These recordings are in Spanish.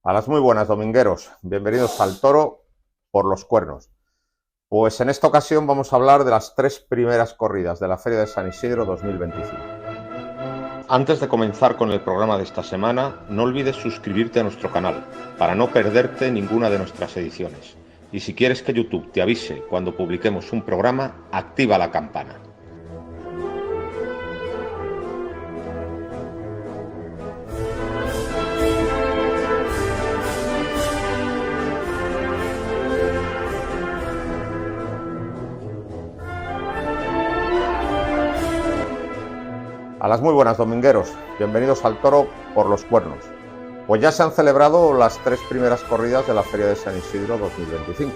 A las muy buenas, domingueros. Bienvenidos al Toro por los Cuernos. Pues en esta ocasión vamos a hablar de las 3 primeras corridas de la Feria de San Isidro 2025. Antes de comenzar con el programa de esta semana, no olvides suscribirte a nuestro canal para no perderte ninguna de nuestras ediciones. Y si quieres que YouTube te avise cuando publiquemos un programa, activa la campana. A las muy buenas, domingueros. Bienvenidos al Toro por los Cuernos. Pues ya se han celebrado las 3 primeras corridas de la Feria de San Isidro 2025.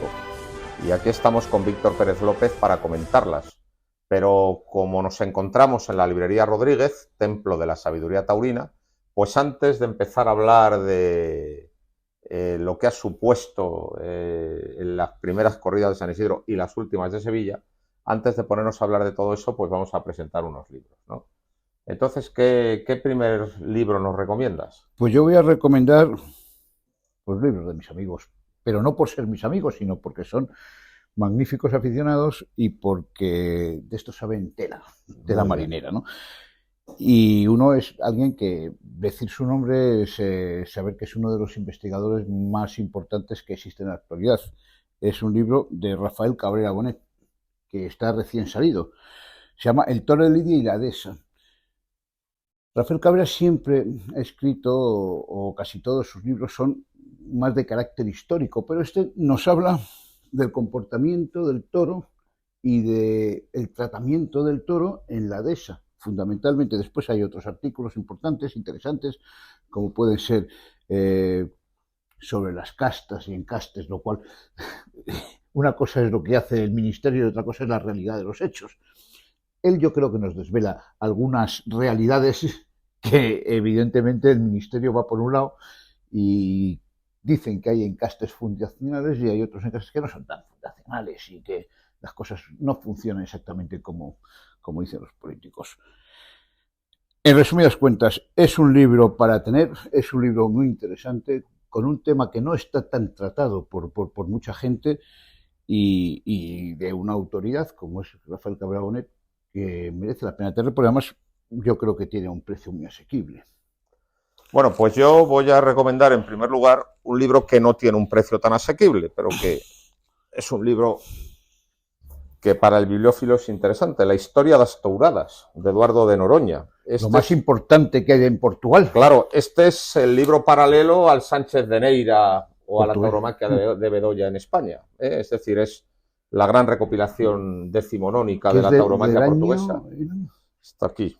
Y aquí estamos con Víctor Pérez López para comentarlas. Pero como nos encontramos en la librería Rodríguez, Templo de la Sabiduría Taurina, pues antes de empezar a hablar de lo que ha supuesto en las primeras corridas de San Isidro y las últimas de Sevilla, antes de ponernos a hablar de todo eso, pues vamos a presentar unos libros, ¿no? Entonces, ¿qué primer libro nos recomiendas? Pues yo voy a recomendar los libros de mis amigos, pero no por ser mis amigos, sino porque son magníficos aficionados y porque de esto saben tela marinera, ¿no? Y uno es alguien que decir su nombre es saber que es uno de los investigadores más importantes que existen en la actualidad. Es un libro de Rafael Cabrera Bonet, que está recién salido. Se llama El toro de Lidia y la dehesa. Rafael Cabrera siempre ha escrito, o casi todos sus libros son más de carácter histórico, pero este nos habla del comportamiento del toro y del tratamiento del toro en la dehesa, fundamentalmente. Después hay otros artículos importantes, interesantes, como pueden ser sobre las castas y encastes, lo cual una cosa es lo que hace el ministerio y otra cosa es la realidad de los hechos. Él yo creo que nos desvela algunas realidades que evidentemente el ministerio va por un lado y dicen que hay encastes fundacionales y hay otros encastes que no son tan fundacionales y que las cosas no funcionan exactamente como dicen los políticos. En resumidas cuentas, es un libro para tener, es un libro muy interesante, con un tema que no está tan tratado por mucha gente y de una autoridad como es Rafael Cabrera Bonet, que merece la pena tener, porque además yo creo que tiene un precio muy asequible. Bueno, pues yo voy a recomendar en primer lugar un libro que no tiene un precio tan asequible, pero que es un libro que para el bibliófilo es interesante, La historia das touradas, de Eduardo de Noroña. Lo más importante que hay en Portugal. Claro, este es el libro paralelo al Sánchez de Neira o a la tauromaquia de Bedoya en España. Es decir, es la gran recopilación decimonónica de la tauromaquia portuguesa. Está aquí.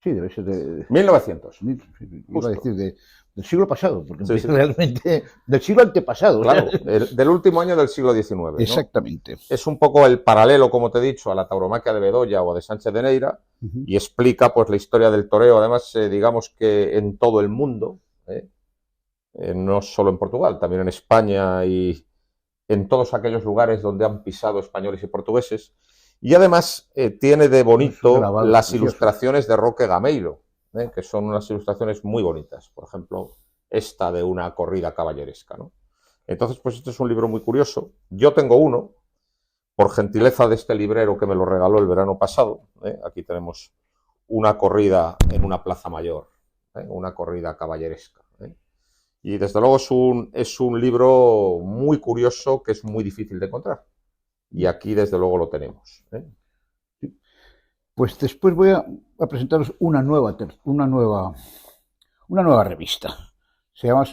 Sí, debe ser de 1900. Iba a decir del siglo pasado, porque sí, realmente del siglo antepasado. Claro, del último año del siglo XIX. ¿no? Exactamente. Es un poco el paralelo, como te he dicho, a la tauromaquia de Bedoya o de Sánchez de Neira, y explica pues la historia del toreo, además, digamos que en todo el mundo, no solo en Portugal, también en España y en todos aquellos lugares donde han pisado españoles y portugueses. Y además tiene de bonito las ilustraciones de Roque Gameiro, que son unas ilustraciones muy bonitas. Por ejemplo, esta de una corrida caballeresca, ¿no? Entonces, pues este es un libro muy curioso. Yo tengo uno, por gentileza de este librero que me lo regaló el verano pasado. Aquí tenemos una corrida en una plaza mayor, una corrida caballeresca. Y desde luego es un libro muy curioso que es muy difícil de encontrar. Y aquí, desde luego, lo tenemos. Pues después voy a presentaros una nueva revista. Se llama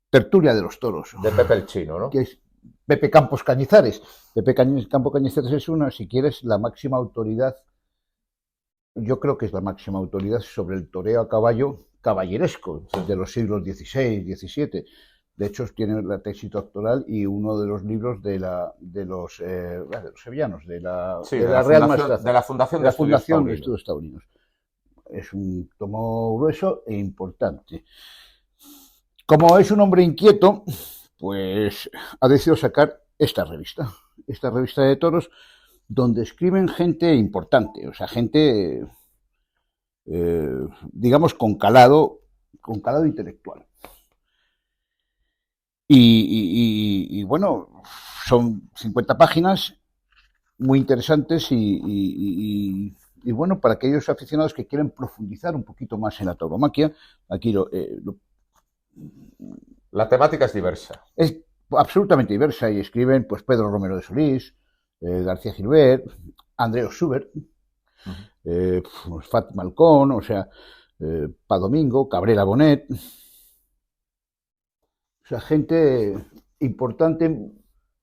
Tertulia de los Toros. De Pepe el Chino, ¿no? Que es Pepe Campos Cañizares. Pepe Campos Cañizares es si quieres, la máxima autoridad. Yo creo que es la máxima autoridad sobre el toreo a caballo caballeresco de los siglos XVI, XVII. De hecho, tiene la tesis doctoral y uno de los libros de los sevillanos, de la Real Maestranza, de la Fundación de Estudios Taurinos. Es un tomo grueso e importante. Como es un hombre inquieto, pues ha decidido sacar esta revista de toros, donde escriben gente importante, o sea, gente, digamos, con calado con calado intelectual. Y bueno, son 50 páginas muy interesantes y bueno, para aquellos aficionados que quieren profundizar un poquito más en la tauromaquia, aquí La temática es diversa. es absolutamente diversa y escriben pues Pedro Romero de Solís, García Gilbert, Andreu Schubert, Fátima Alcón, o sea, Pa Domingo, Cabrera Bonet, o sea, gente importante,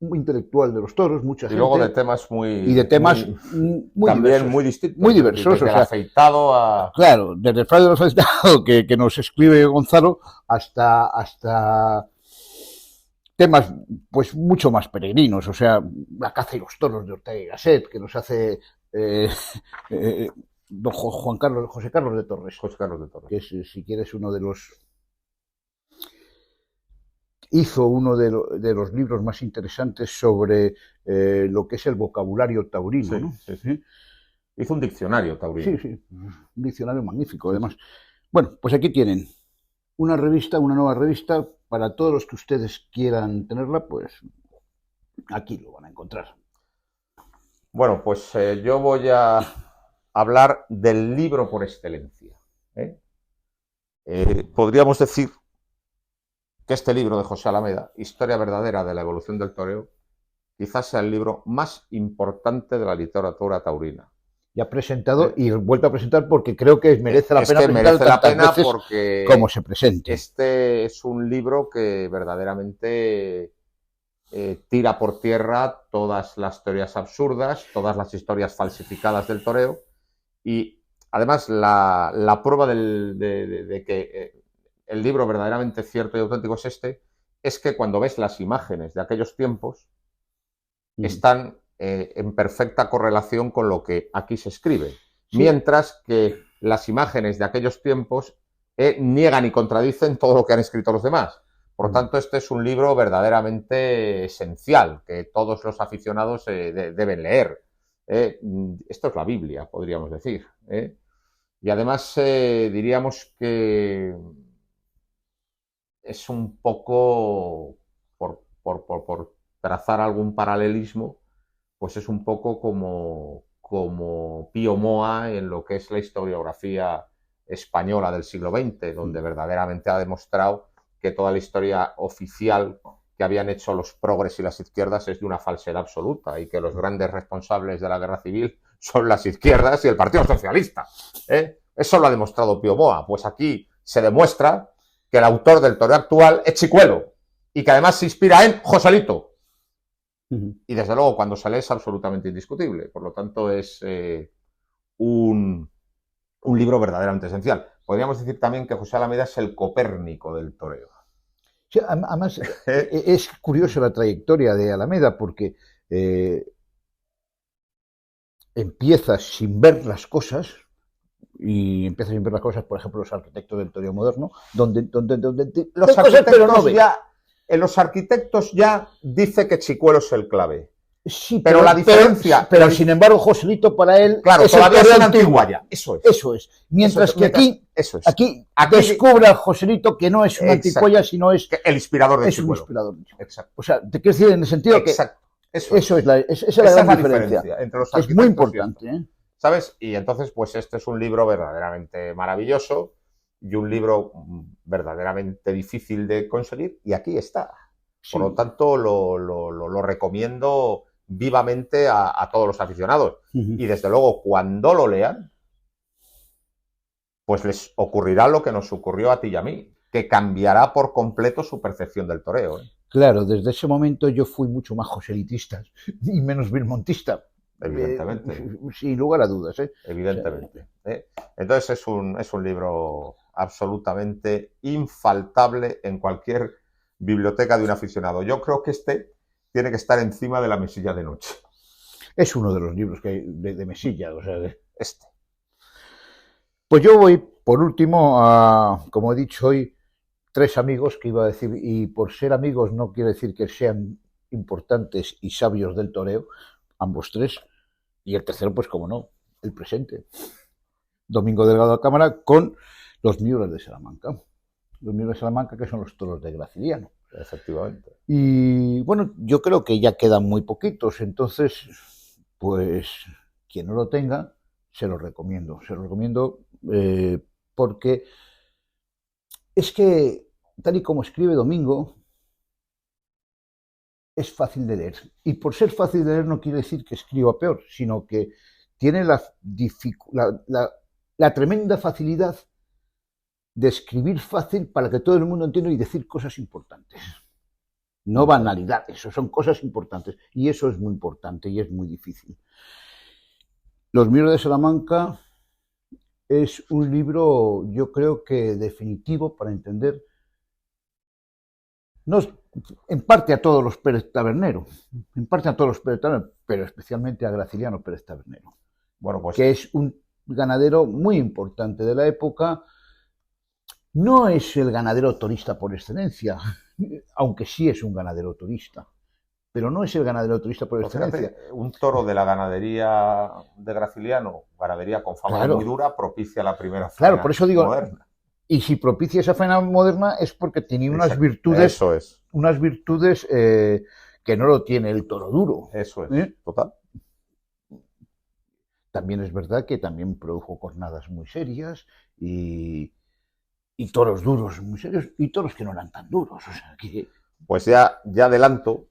muy intelectual de los toros, mucha Y gente. luego de temas y de temas muy también diversos, muy distintos. muy diversos. Desde o el sea, afeitado a... Claro, desde el Fray de los Afeitados que nos escribe Gonzalo hasta temas pues mucho más peregrinos, o sea, la caza y los toros de Ortega y Gasset, que nos hace don José Carlos de Torres. José Carlos de Torres. Que es, si quieres, uno de los... Hizo uno de los libros más interesantes sobre lo que es el vocabulario taurino. Sí, ¿no? Sí, sí. Hizo un diccionario taurino. Sí, un diccionario magnífico, además. Bueno, pues aquí tienen una revista, una nueva revista, para todos los que ustedes quieran tenerla, pues aquí lo van a encontrar. Bueno, pues yo voy a hablar del libro por excelencia. Podríamos decir que este libro de José Alameda, Historia verdadera de la evolución del toreo, quizás sea el libro más importante de la literatura taurina. Y ha presentado y vuelto a presentar porque creo que merece la pena. Que merece la pena porque como se presente. Este es un libro que verdaderamente tira por tierra todas las teorías absurdas, todas las historias falsificadas del toreo y además la prueba de que el libro verdaderamente cierto y auténtico es que cuando ves las imágenes de aquellos tiempos están en perfecta correlación con lo que aquí se escribe, mientras que las imágenes de aquellos tiempos niegan y contradicen todo lo que han escrito los demás. Por lo tanto, este es un libro verdaderamente esencial que todos los aficionados deben leer. Esto es la Biblia, podríamos decir. Y además diríamos que es un poco, por trazar algún paralelismo, pues es un poco como Pío Moa en lo que es la historiografía española del siglo XX, donde verdaderamente ha demostrado que toda la historia oficial que habían hecho los progres y las izquierdas es de una falsedad absoluta y que los grandes responsables de la guerra civil son las izquierdas y el Partido Socialista. Eso lo ha demostrado Pío Moa. Pues aquí se demuestra que el autor del toreo actual es Chicuelo y que además se inspira en Joselito. Y desde luego cuando se lee es absolutamente indiscutible. Por lo tanto es un libro verdaderamente esencial. Podríamos decir también que José Alameda es el Copérnico del toreo. Sí, además es curiosa la trayectoria de Alameda porque empieza sin ver las cosas y empieza sin ver las cosas, por ejemplo, los arquitectos del toreo moderno, donde los arquitectos en los arquitectos ya dice que Chicuelo es el clave. Sí, pero la diferencia... Pero sin embargo, Joselito para él... Claro, es todavía es una antiguaya. Eso es. Mientras que aquí descubre al Joselito que no es una antiguaya, sino es... El inspirador de es Chicuelo. Un inspirador. Exacto. O sea, te quiero decir en el sentido que... Exacto. Esa es la gran diferencia. Entre los es muy importante. ¿Sabes? Y entonces, pues este es un libro verdaderamente maravilloso y un libro verdaderamente difícil de conseguir y aquí está. Por lo tanto, lo recomiendo vivamente a todos los aficionados. Y desde luego, cuando lo lean, pues les ocurrirá lo que nos ocurrió a ti y a mí, que cambiará por completo su percepción del toreo. Claro, desde ese momento yo fui mucho más joselitista y menos belmontista. Evidentemente. Sin lugar a dudas. Evidentemente. Entonces es un libro absolutamente infaltable en cualquier biblioteca de un aficionado. Yo creo que este tiene que estar encima de la mesilla de noche. Es uno de los libros que hay de mesilla, o sea, este. Pues yo voy, por último, a, como he dicho hoy, 3 amigos que iba a decir, y por ser amigos no quiere decir que sean importantes y sabios del toreo, ambos 3, y el tercero, pues como no, el presente. Domingo Delgado Cámara con Los Miuras de Salamanca. Los Miros de Salamanca, que son los toros de Graciliano. Efectivamente. Y bueno, yo creo que ya quedan muy poquitos, entonces, pues, quien no lo tenga, se lo recomiendo. Se lo recomiendo porque es que, tal y como escribe Domingo, es fácil de leer. Y por ser fácil de leer no quiere decir que escriba peor, sino que tiene la tremenda facilidad de escribir fácil para que todo el mundo entienda y decir cosas importantes. No banalidades, eso son cosas importantes. Y eso es muy importante y es muy difícil. Los Miros de Salamanca es un libro, yo creo que definitivo para entender, no, en parte a todos los Pérez Tabernero, pero especialmente a Graciliano Pérez Tabernero. Bueno, pues, que es un ganadero muy importante de la época. No es el ganadero torista por excelencia, aunque sí es un ganadero torista, pero no es el ganadero torista por excelencia. Un toro de la ganadería de Graciliano, ganadería con fama muy dura, propicia la primera faena claro, por eso digo, moderna. Y si propicia esa faena moderna es porque tenía unas virtudes, eso es. Unas virtudes que no lo tiene el toro duro. Eso es, total. También es verdad que también produjo cornadas muy serias y toros duros muy serios y toros que no eran tan duros. O sea, que... Pues ya adelanto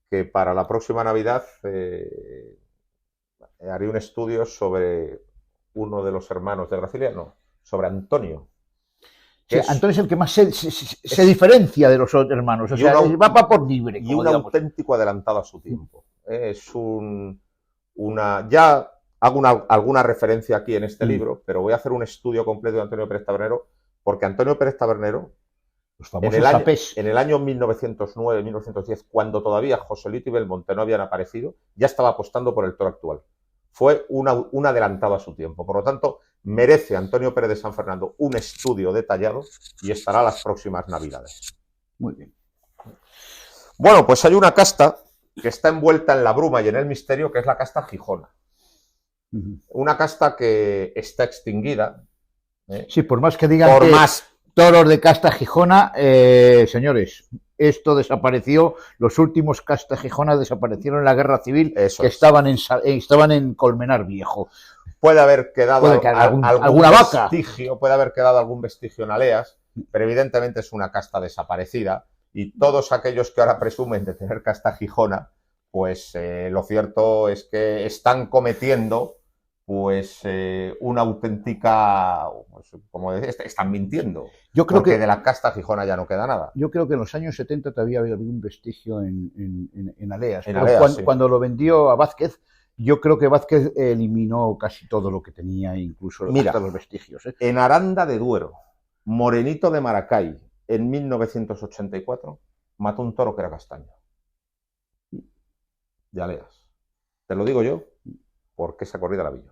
que para la próxima Navidad haré un estudio sobre uno de los hermanos de Graciliano, sobre Antonio. Sí, Antonio es el que más se diferencia de los hermanos, o sea, va por libre. Y un auténtico adelantado a su tiempo. Ya hago alguna referencia aquí en este libro, pero voy a hacer un estudio completo de Antonio Pérez Tabernero, porque Antonio Pérez Tabernero, en el año 1909-1910, cuando todavía Joselito y Belmonte no habían aparecido, ya estaba apostando por el toro actual. Fue un adelantado a su tiempo. Por lo tanto, merece Antonio Pérez de San Fernando un estudio detallado y estará a las próximas Navidades. Muy bien. Bueno, pues hay una casta que está envuelta en la bruma y en el misterio, que es la casta Gijona. Una casta que está extinguida. Sí, por más que digan toros de casta Gijona, señores, esto desapareció, los últimos casta Gijona desaparecieron en la Guerra Civil, que estaban en Colmenar Viejo. Puede haber quedado alguna vestigio, puede haber quedado algún vestigio en Aleas, pero evidentemente es una casta desaparecida y todos aquellos que ahora presumen de tener casta Gijona, pues lo cierto es que están cometiendo pues una auténtica, pues, como decía, están mintiendo. Yo creo porque de la casta Gijona ya no queda nada. Yo creo que en los años 70 todavía había un vestigio en Aleas. Cuando lo vendió a Vázquez, yo creo que Vázquez eliminó casi todo lo que tenía, incluso hasta los vestigios. En Aranda de Duero, Morenito de Maracay, en 1984, mató un toro que era castaño. De Aleas. Te lo digo yo, porque esa corrida la vi yo.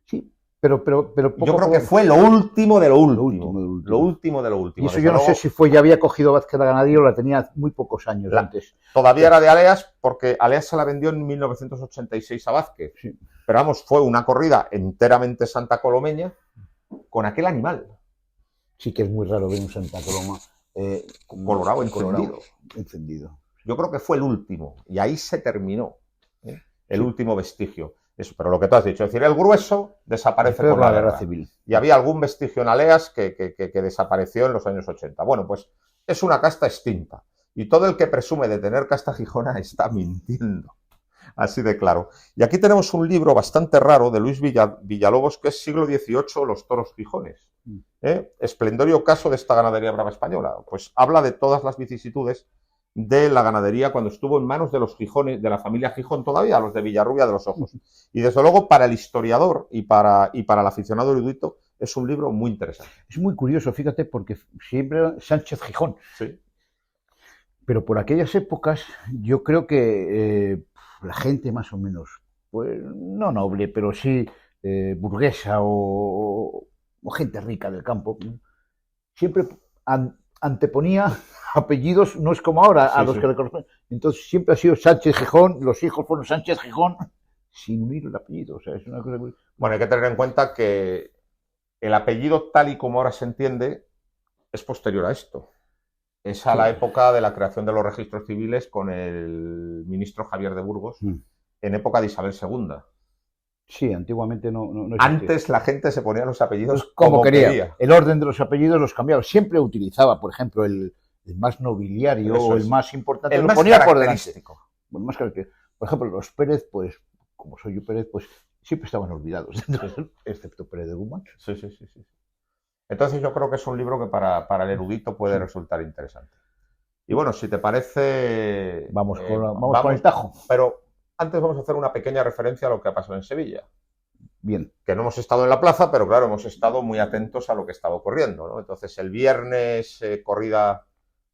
Sí, pero yo creo que fue lo último de lo último. Lo último de lo último. Y eso yo no sé si ya había cogido Vázquez la ganadería o la tenía muy pocos años antes. Todavía era de Aleas, porque Aleas se la vendió en 1986 a Vázquez. Sí. Pero vamos, fue una corrida enteramente santa colomeña con aquel animal. Sí que es muy raro ver un Santa Coloma colorado, encendido. Yo creo que fue el último, y ahí se terminó el último vestigio. Eso, pero lo que tú has dicho, es decir, el grueso desaparece con la guerra civil. Y había algún vestigio en Aleas que desapareció en los años 80. Bueno, pues es una casta extinta. Y todo el que presume de tener casta Gijona está mintiendo. Así de claro. Y aquí tenemos un libro bastante raro de Luis Villalobos, que es siglo XVIII, Los toros gijones. Esplendorio caso de esta ganadería brava española. Pues habla de todas las vicisitudes de la ganadería cuando estuvo en manos de los Gijones, de la familia Gijón todavía, los de Villarrubia de los Ojos. Y desde luego para el historiador y para el aficionado erudito es un libro muy interesante. Es muy curioso, fíjate, porque siempre Sánchez Gijón. Sí. Pero por aquellas épocas yo creo que la gente más o menos, pues no noble, pero sí burguesa o gente rica del campo, siempre anteponía apellidos, no es como ahora, a los que le corresponden. Entonces siempre ha sido Sánchez Gijón, los hijos fueron Sánchez Gijón, sin unir el apellido. O sea, es una cosa muy... Bueno, hay que tener en cuenta que el apellido tal y como ahora se entiende es posterior a esto. Es a la época de la creación de los registros civiles con el ministro Javier de Burgos, en época de Isabel II. Sí, antiguamente no existía. Antes la gente se ponía los apellidos pues como quería. El orden de los apellidos los cambiaba. Siempre utilizaba, por ejemplo, el más nobiliario o el más importante. El lo más ponía por delante. Por ejemplo, los Pérez, pues, como soy yo Pérez, pues siempre estaban olvidados, excepto Pérez de Guzmán. Sí. Entonces yo creo que es un libro que para el erudito puede resultar interesante. Y bueno, si te parece... Vamos con el tajo. Pero antes vamos a hacer una pequeña referencia a lo que ha pasado en Sevilla. Bien. Que no hemos estado en la plaza, pero claro, hemos estado muy atentos a lo que estaba ocurriendo, ¿no? Entonces, el viernes, corrida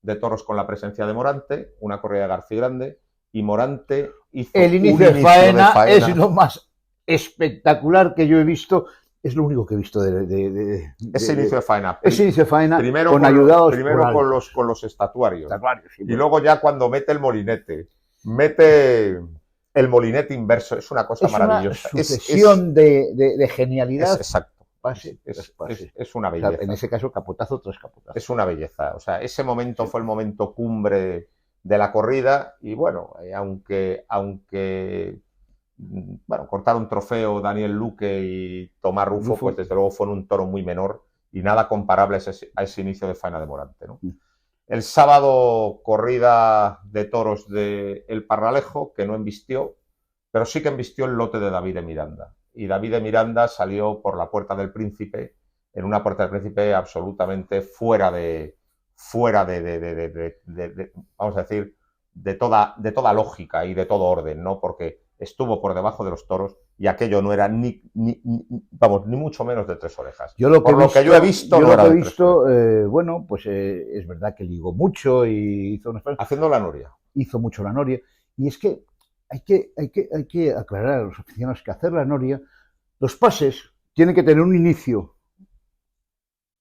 de toros con la presencia de Morante, una corrida de García Grande, y Morante hizo el inicio de faena es lo más espectacular que yo he visto. Es lo único que he visto ese inicio de faena. Ese inicio de faena primero con los estatuarios. Sí, y luego ya cuando mete el molinete. Mete el molinete inverso. Es una cosa maravillosa. Una sucesión de genialidad. Exacto. Pase. Es una belleza. O sea, en ese caso, capotazo tras capotazo. Es una belleza. O sea, ese momento fue el momento cumbre de la corrida. Y bueno, aunque cortaron trofeo Daniel Luque y Tomás Rufo, pues desde luego fue un toro muy menor y nada comparable a ese inicio de faena de Morante, ¿no? El sábado, corrida de toros de El Parralejo, que no embistió, pero sí que embistió el lote de David de Miranda. Y David de Miranda salió por la Puerta del Príncipe, en una Puerta del Príncipe absolutamente fuera de vamos a decir, de toda lógica y de todo orden, ¿no? Porque estuvo por debajo de los toros y aquello no era ni mucho menos de 3 orejas. Yo lo que yo he visto, bueno, pues es verdad que ligó mucho y hizo unas cosas. Haciendo la noria. Hizo mucho la noria. Y es que hay que aclarar a los aficionados que hacer la noria, los pases tienen que tener un inicio,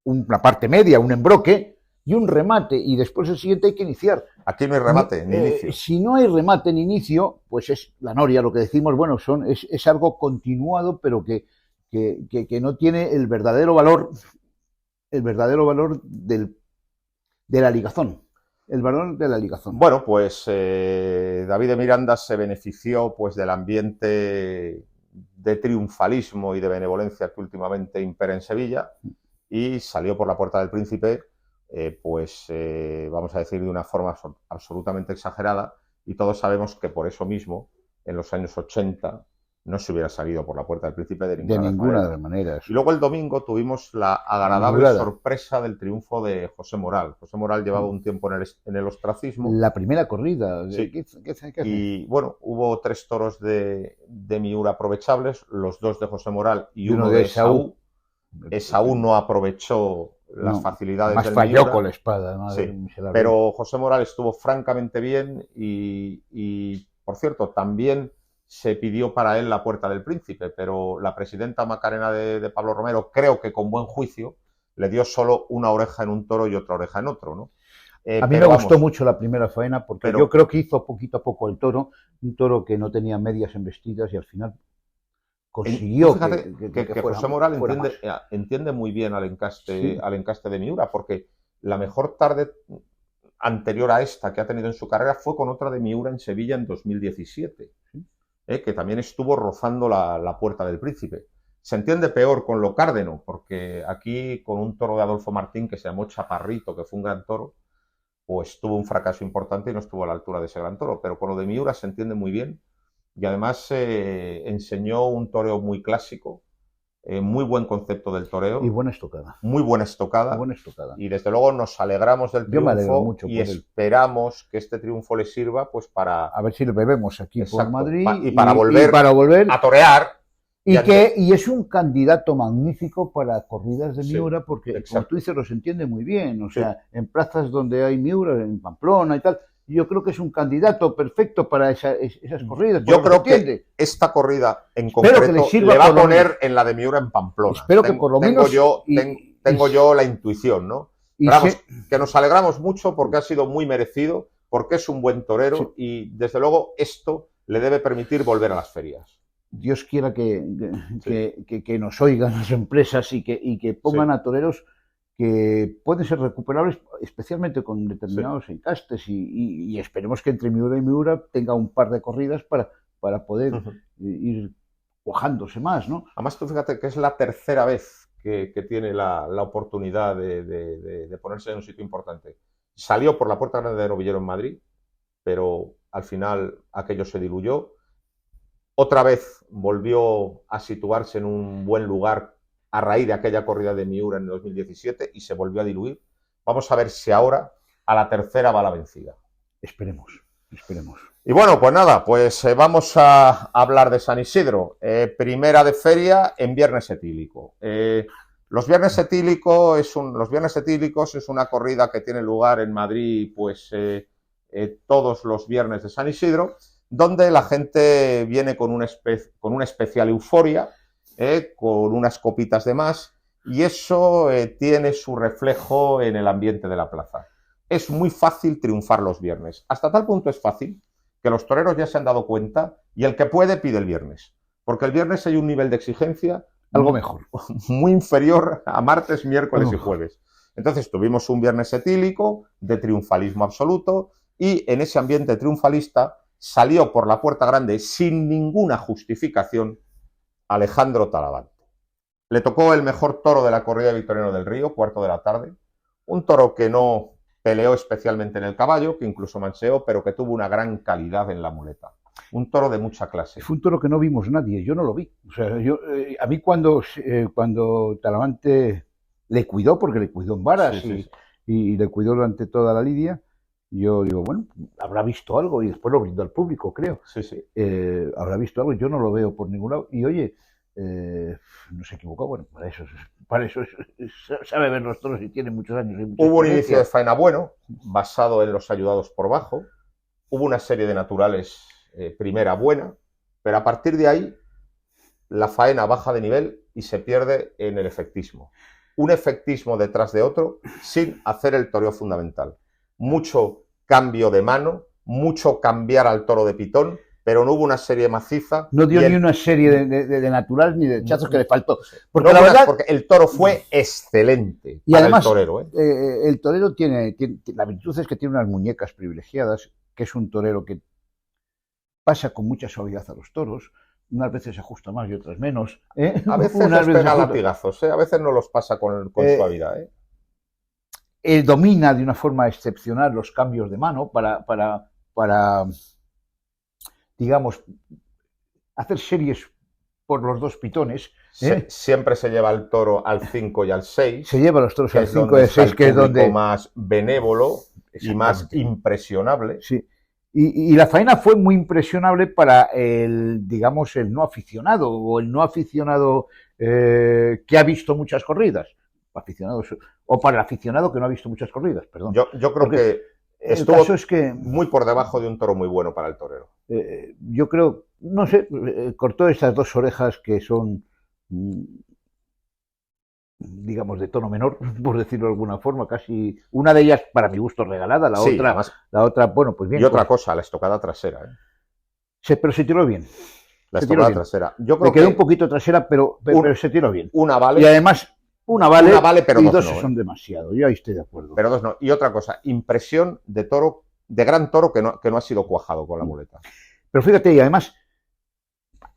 una parte media, un embroque y un remate, y después el siguiente hay que iniciar. Aquí no hay remate ni inicio. Si no hay remate ni inicio, pues es la noria, lo que decimos, bueno, es algo continuado, pero que no tiene el verdadero valor de la ligazón. El valor de la ligazón. Bueno, pues David de Miranda se benefició pues del ambiente de triunfalismo y de benevolencia que últimamente impera en Sevilla y salió por la Puerta del Príncipe, vamos a decir de una forma absolutamente exagerada, y todos sabemos que por eso mismo, en los años 80, no se hubiera salido por la Puerta del Príncipe de ninguna de las maneras. Y luego el domingo tuvimos la agradable sorpresa del triunfo de José Moral. José Moral llevaba un tiempo en el ostracismo. La primera corrida. Sí. ¿Qué y bueno, hubo 3 toros de Miura aprovechables, los 2 de José Moral y uno de Esaú. Esaú no aprovechó las facilidades del Miura. Más falló con la espada. Sí. Pero José Moral estuvo francamente bien y por cierto, también se pidió para él la Puerta del Príncipe, pero la presidenta Macarena de Pablo Romero, creo que con buen juicio, le dio solo una oreja en un toro y otra oreja en otro, ¿no? A mí me gustó mucho la primera faena porque yo creo que hizo poquito a poco el toro, un toro que no tenía medias embestidas y al final consiguió que José Moral entiende muy bien al encaste de Miura, porque la mejor tarde anterior a esta que ha tenido en su carrera fue con otra de Miura en Sevilla en 2017. Que también estuvo rozando la Puerta del Príncipe. Se entiende peor con lo Cárdeno, porque aquí con un toro de Adolfo Martín que se llamó Chaparrito, que fue un gran toro, pues tuvo un fracaso importante y no estuvo a la altura de ese gran toro. Pero con lo de Miura se entiende muy bien y además enseñó un toreo muy clásico, muy buen concepto del toreo. Y buena estocada. Muy buena estocada. Y desde luego nos alegramos del triunfo mucho y esperamos que este triunfo le sirva pues para... A ver si lo bebemos aquí por Madrid. Y para volver a torear. Y es un candidato magnífico para corridas de Miura porque, como tú dices, los entiende muy bien. O sea, en plazas donde hay Miura, en Pamplona y tal... Yo creo que es un candidato perfecto para esas corridas. Yo creo que esta corrida en concreto le va a poner en la de Miura en Pamplona. Espero que por lo menos... Tengo yo la intuición, ¿no? Pero vamos, que nos alegramos mucho porque ha sido muy merecido, porque es un buen torero y desde luego esto le debe permitir volver a las ferias. Dios quiera que nos oigan las empresas y que pongan a toreros que pueden ser recuperables, especialmente con determinados encastes, y esperemos que entre Miura y Miura tenga un par de corridas para poder ir cuajándose más, ¿no? Además, tú fíjate que es la tercera vez que tiene la oportunidad de ponerse en un sitio importante. Salió por la Puerta Grande de Novillero en Madrid, pero al final aquello se diluyó. Otra vez volvió a situarse en un buen lugar a raíz de aquella corrida de Miura en 2017 y se volvió a diluir. Vamos a ver si ahora a la tercera va la vencida. Esperemos, esperemos. Y bueno, pues nada, pues vamos a hablar de San Isidro. Primera de feria en Viernes Etílico. Los Viernes Etílicos es una corrida que tiene lugar en Madrid pues todos los viernes de San Isidro, donde la gente viene con una especial euforia, con unas copitas de más, y eso tiene su reflejo en el ambiente de la plaza. Es muy fácil triunfar los viernes. Hasta tal punto es fácil que los toreros ya se han dado cuenta y el que puede pide el viernes. Porque el viernes hay un nivel de exigencia algo mejor, muy inferior a martes, miércoles y jueves. Entonces tuvimos un viernes etílico de triunfalismo absoluto y en ese ambiente triunfalista salió por la Puerta Grande sin ninguna justificación Alejandro Talavante. Le tocó el mejor toro de la corrida de Victoriano del Río, cuarto de la tarde. Un toro que no peleó especialmente en el caballo, que incluso manseó, pero que tuvo una gran calidad en la muleta. Un toro de mucha clase. Fue un toro que no vimos nadie, yo no lo vi. O sea, a mí cuando Talavante le cuidó, porque le cuidó en varas y le cuidó durante toda la lidia, yo digo, bueno, habrá visto algo y después lo brindó al público, creo. Habrá visto algo, yo no lo veo por ningún lado. Y oye, no se equivocó, bueno, para eso sabe ver los toros y tiene muchos años. Hubo un inicio de faena bueno, basado en los ayudados por bajo. Hubo una serie de naturales primera buena, pero a partir de ahí la faena baja de nivel y se pierde en el efectismo. Un efectismo detrás de otro sin hacer el toreo fundamental. Mucho cambio de mano, mucho cambiar al toro de pitón, pero no hubo una serie maciza. No dio ni una serie de natural ni de chazos que le faltó. Porque no, la verdad, porque el toro fue excelente y para además, el torero. El torero tiene, la virtud es que tiene unas muñecas privilegiadas, que es un torero que pasa con mucha suavidad a los toros, unas veces se ajusta más y otras menos. A veces les pega latigazos, a veces no los pasa con suavidad. Él domina de una forma excepcional los cambios de mano para digamos, hacer series por los dos pitones. Siempre se lleva el toro al 5 y al 6. Se lleva los toros al 5 y al 6, que es donde más benévolo y más impresionable. Sí. Y la faena fue muy impresionable para el, digamos, el no aficionado o el no aficionado que ha visto muchas corridas. O para el aficionado que no ha visto muchas corridas, perdón. Yo creo que estuvo muy por debajo de un toro muy bueno para el torero. Yo creo, no sé, cortó estas dos orejas que son, digamos, de tono menor, por decirlo de alguna forma, casi una de ellas para mi gusto regalada, la otra, bueno, pues bien. Y otra cosa, la estocada trasera. Pero se tiró bien. La estocada trasera. Yo creo que quedó un poquito trasera, pero se tiró bien. Una vale. Y además, una vale, pero y dos no, son demasiado. Yo ahí estoy de acuerdo. Pero dos no. Y otra cosa, impresión de toro, de gran toro que no ha sido cuajado con la muleta. Pero fíjate, y además,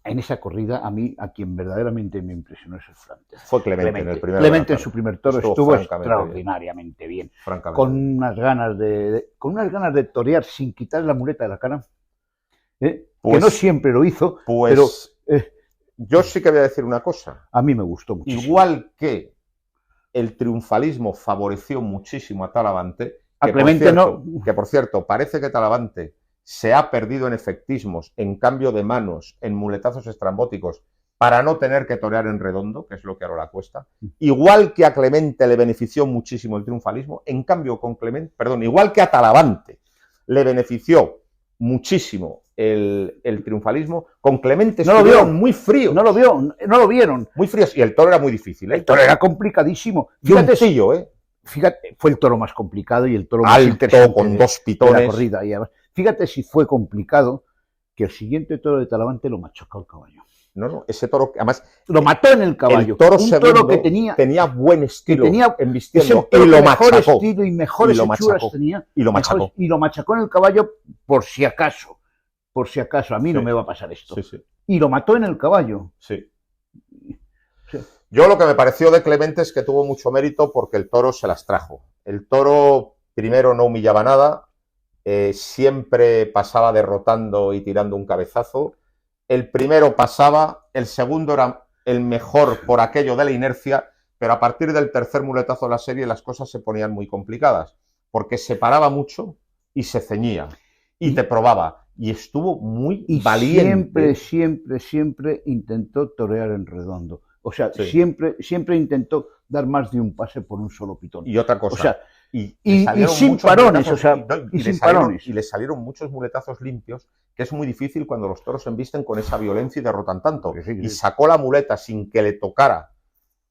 en esa corrida, a quien verdaderamente me impresionó es el Frantes. Fue Clemente en el primer Clemente en su primer toro estuvo extraordinariamente bien. Con unas ganas de torear sin quitar la muleta de la cara. Que no siempre lo hizo, pero yo sí que voy a decir una cosa. A mí me gustó muchísimo. Igual que el triunfalismo favoreció muchísimo a Talavante, que por cierto, parece que Talavante se ha perdido en efectismos, en cambio de manos, en muletazos estrambóticos, para no tener que torear en redondo, que es lo que ahora le cuesta. Igual que a Clemente le benefició muchísimo el triunfalismo, en cambio con Clemente, igual que a Talavante le benefició muchísimo el triunfalismo, con Clemente no lo vieron muy fríos. No lo vieron. Muy fríos, y el toro era muy difícil. El toro era complicadísimo. Fíjate, fue el toro más complicado y el toro más interesante con dos pitones. De la corrida. Y además, fíjate si fue complicado que el siguiente toro de Talavante lo machacó el caballo. No, ese toro, además, lo mató en el caballo. El toro un segundo toro que tenía buen estilo embistiendo, y lo mejor machacó. estilo y mejores hechuras tenía. Y lo machacó. Y lo machacó en el caballo por si acaso. Por si acaso, a mí no me va a pasar esto. Sí. Y lo mató en el caballo. Sí. Yo lo que me pareció de Clemente es que tuvo mucho mérito porque el toro se las trajo. El toro, primero, no humillaba nada, siempre pasaba derrotando y tirando un cabezazo. El primero pasaba, el segundo era el mejor por aquello de la inercia, pero a partir del tercer muletazo de la serie las cosas se ponían muy complicadas, porque se paraba mucho y se ceñía, y te probaba, y estuvo muy valiente. Siempre intentó torear en redondo. O sea, siempre intentó dar más de un pase por un solo pitón. Y otra cosa, o sea, y sin parones, o sea, y le salieron muchos muletazos limpios, que es muy difícil cuando los toros se embisten con esa violencia y derrotan tanto. Y sacó la muleta sin que le tocara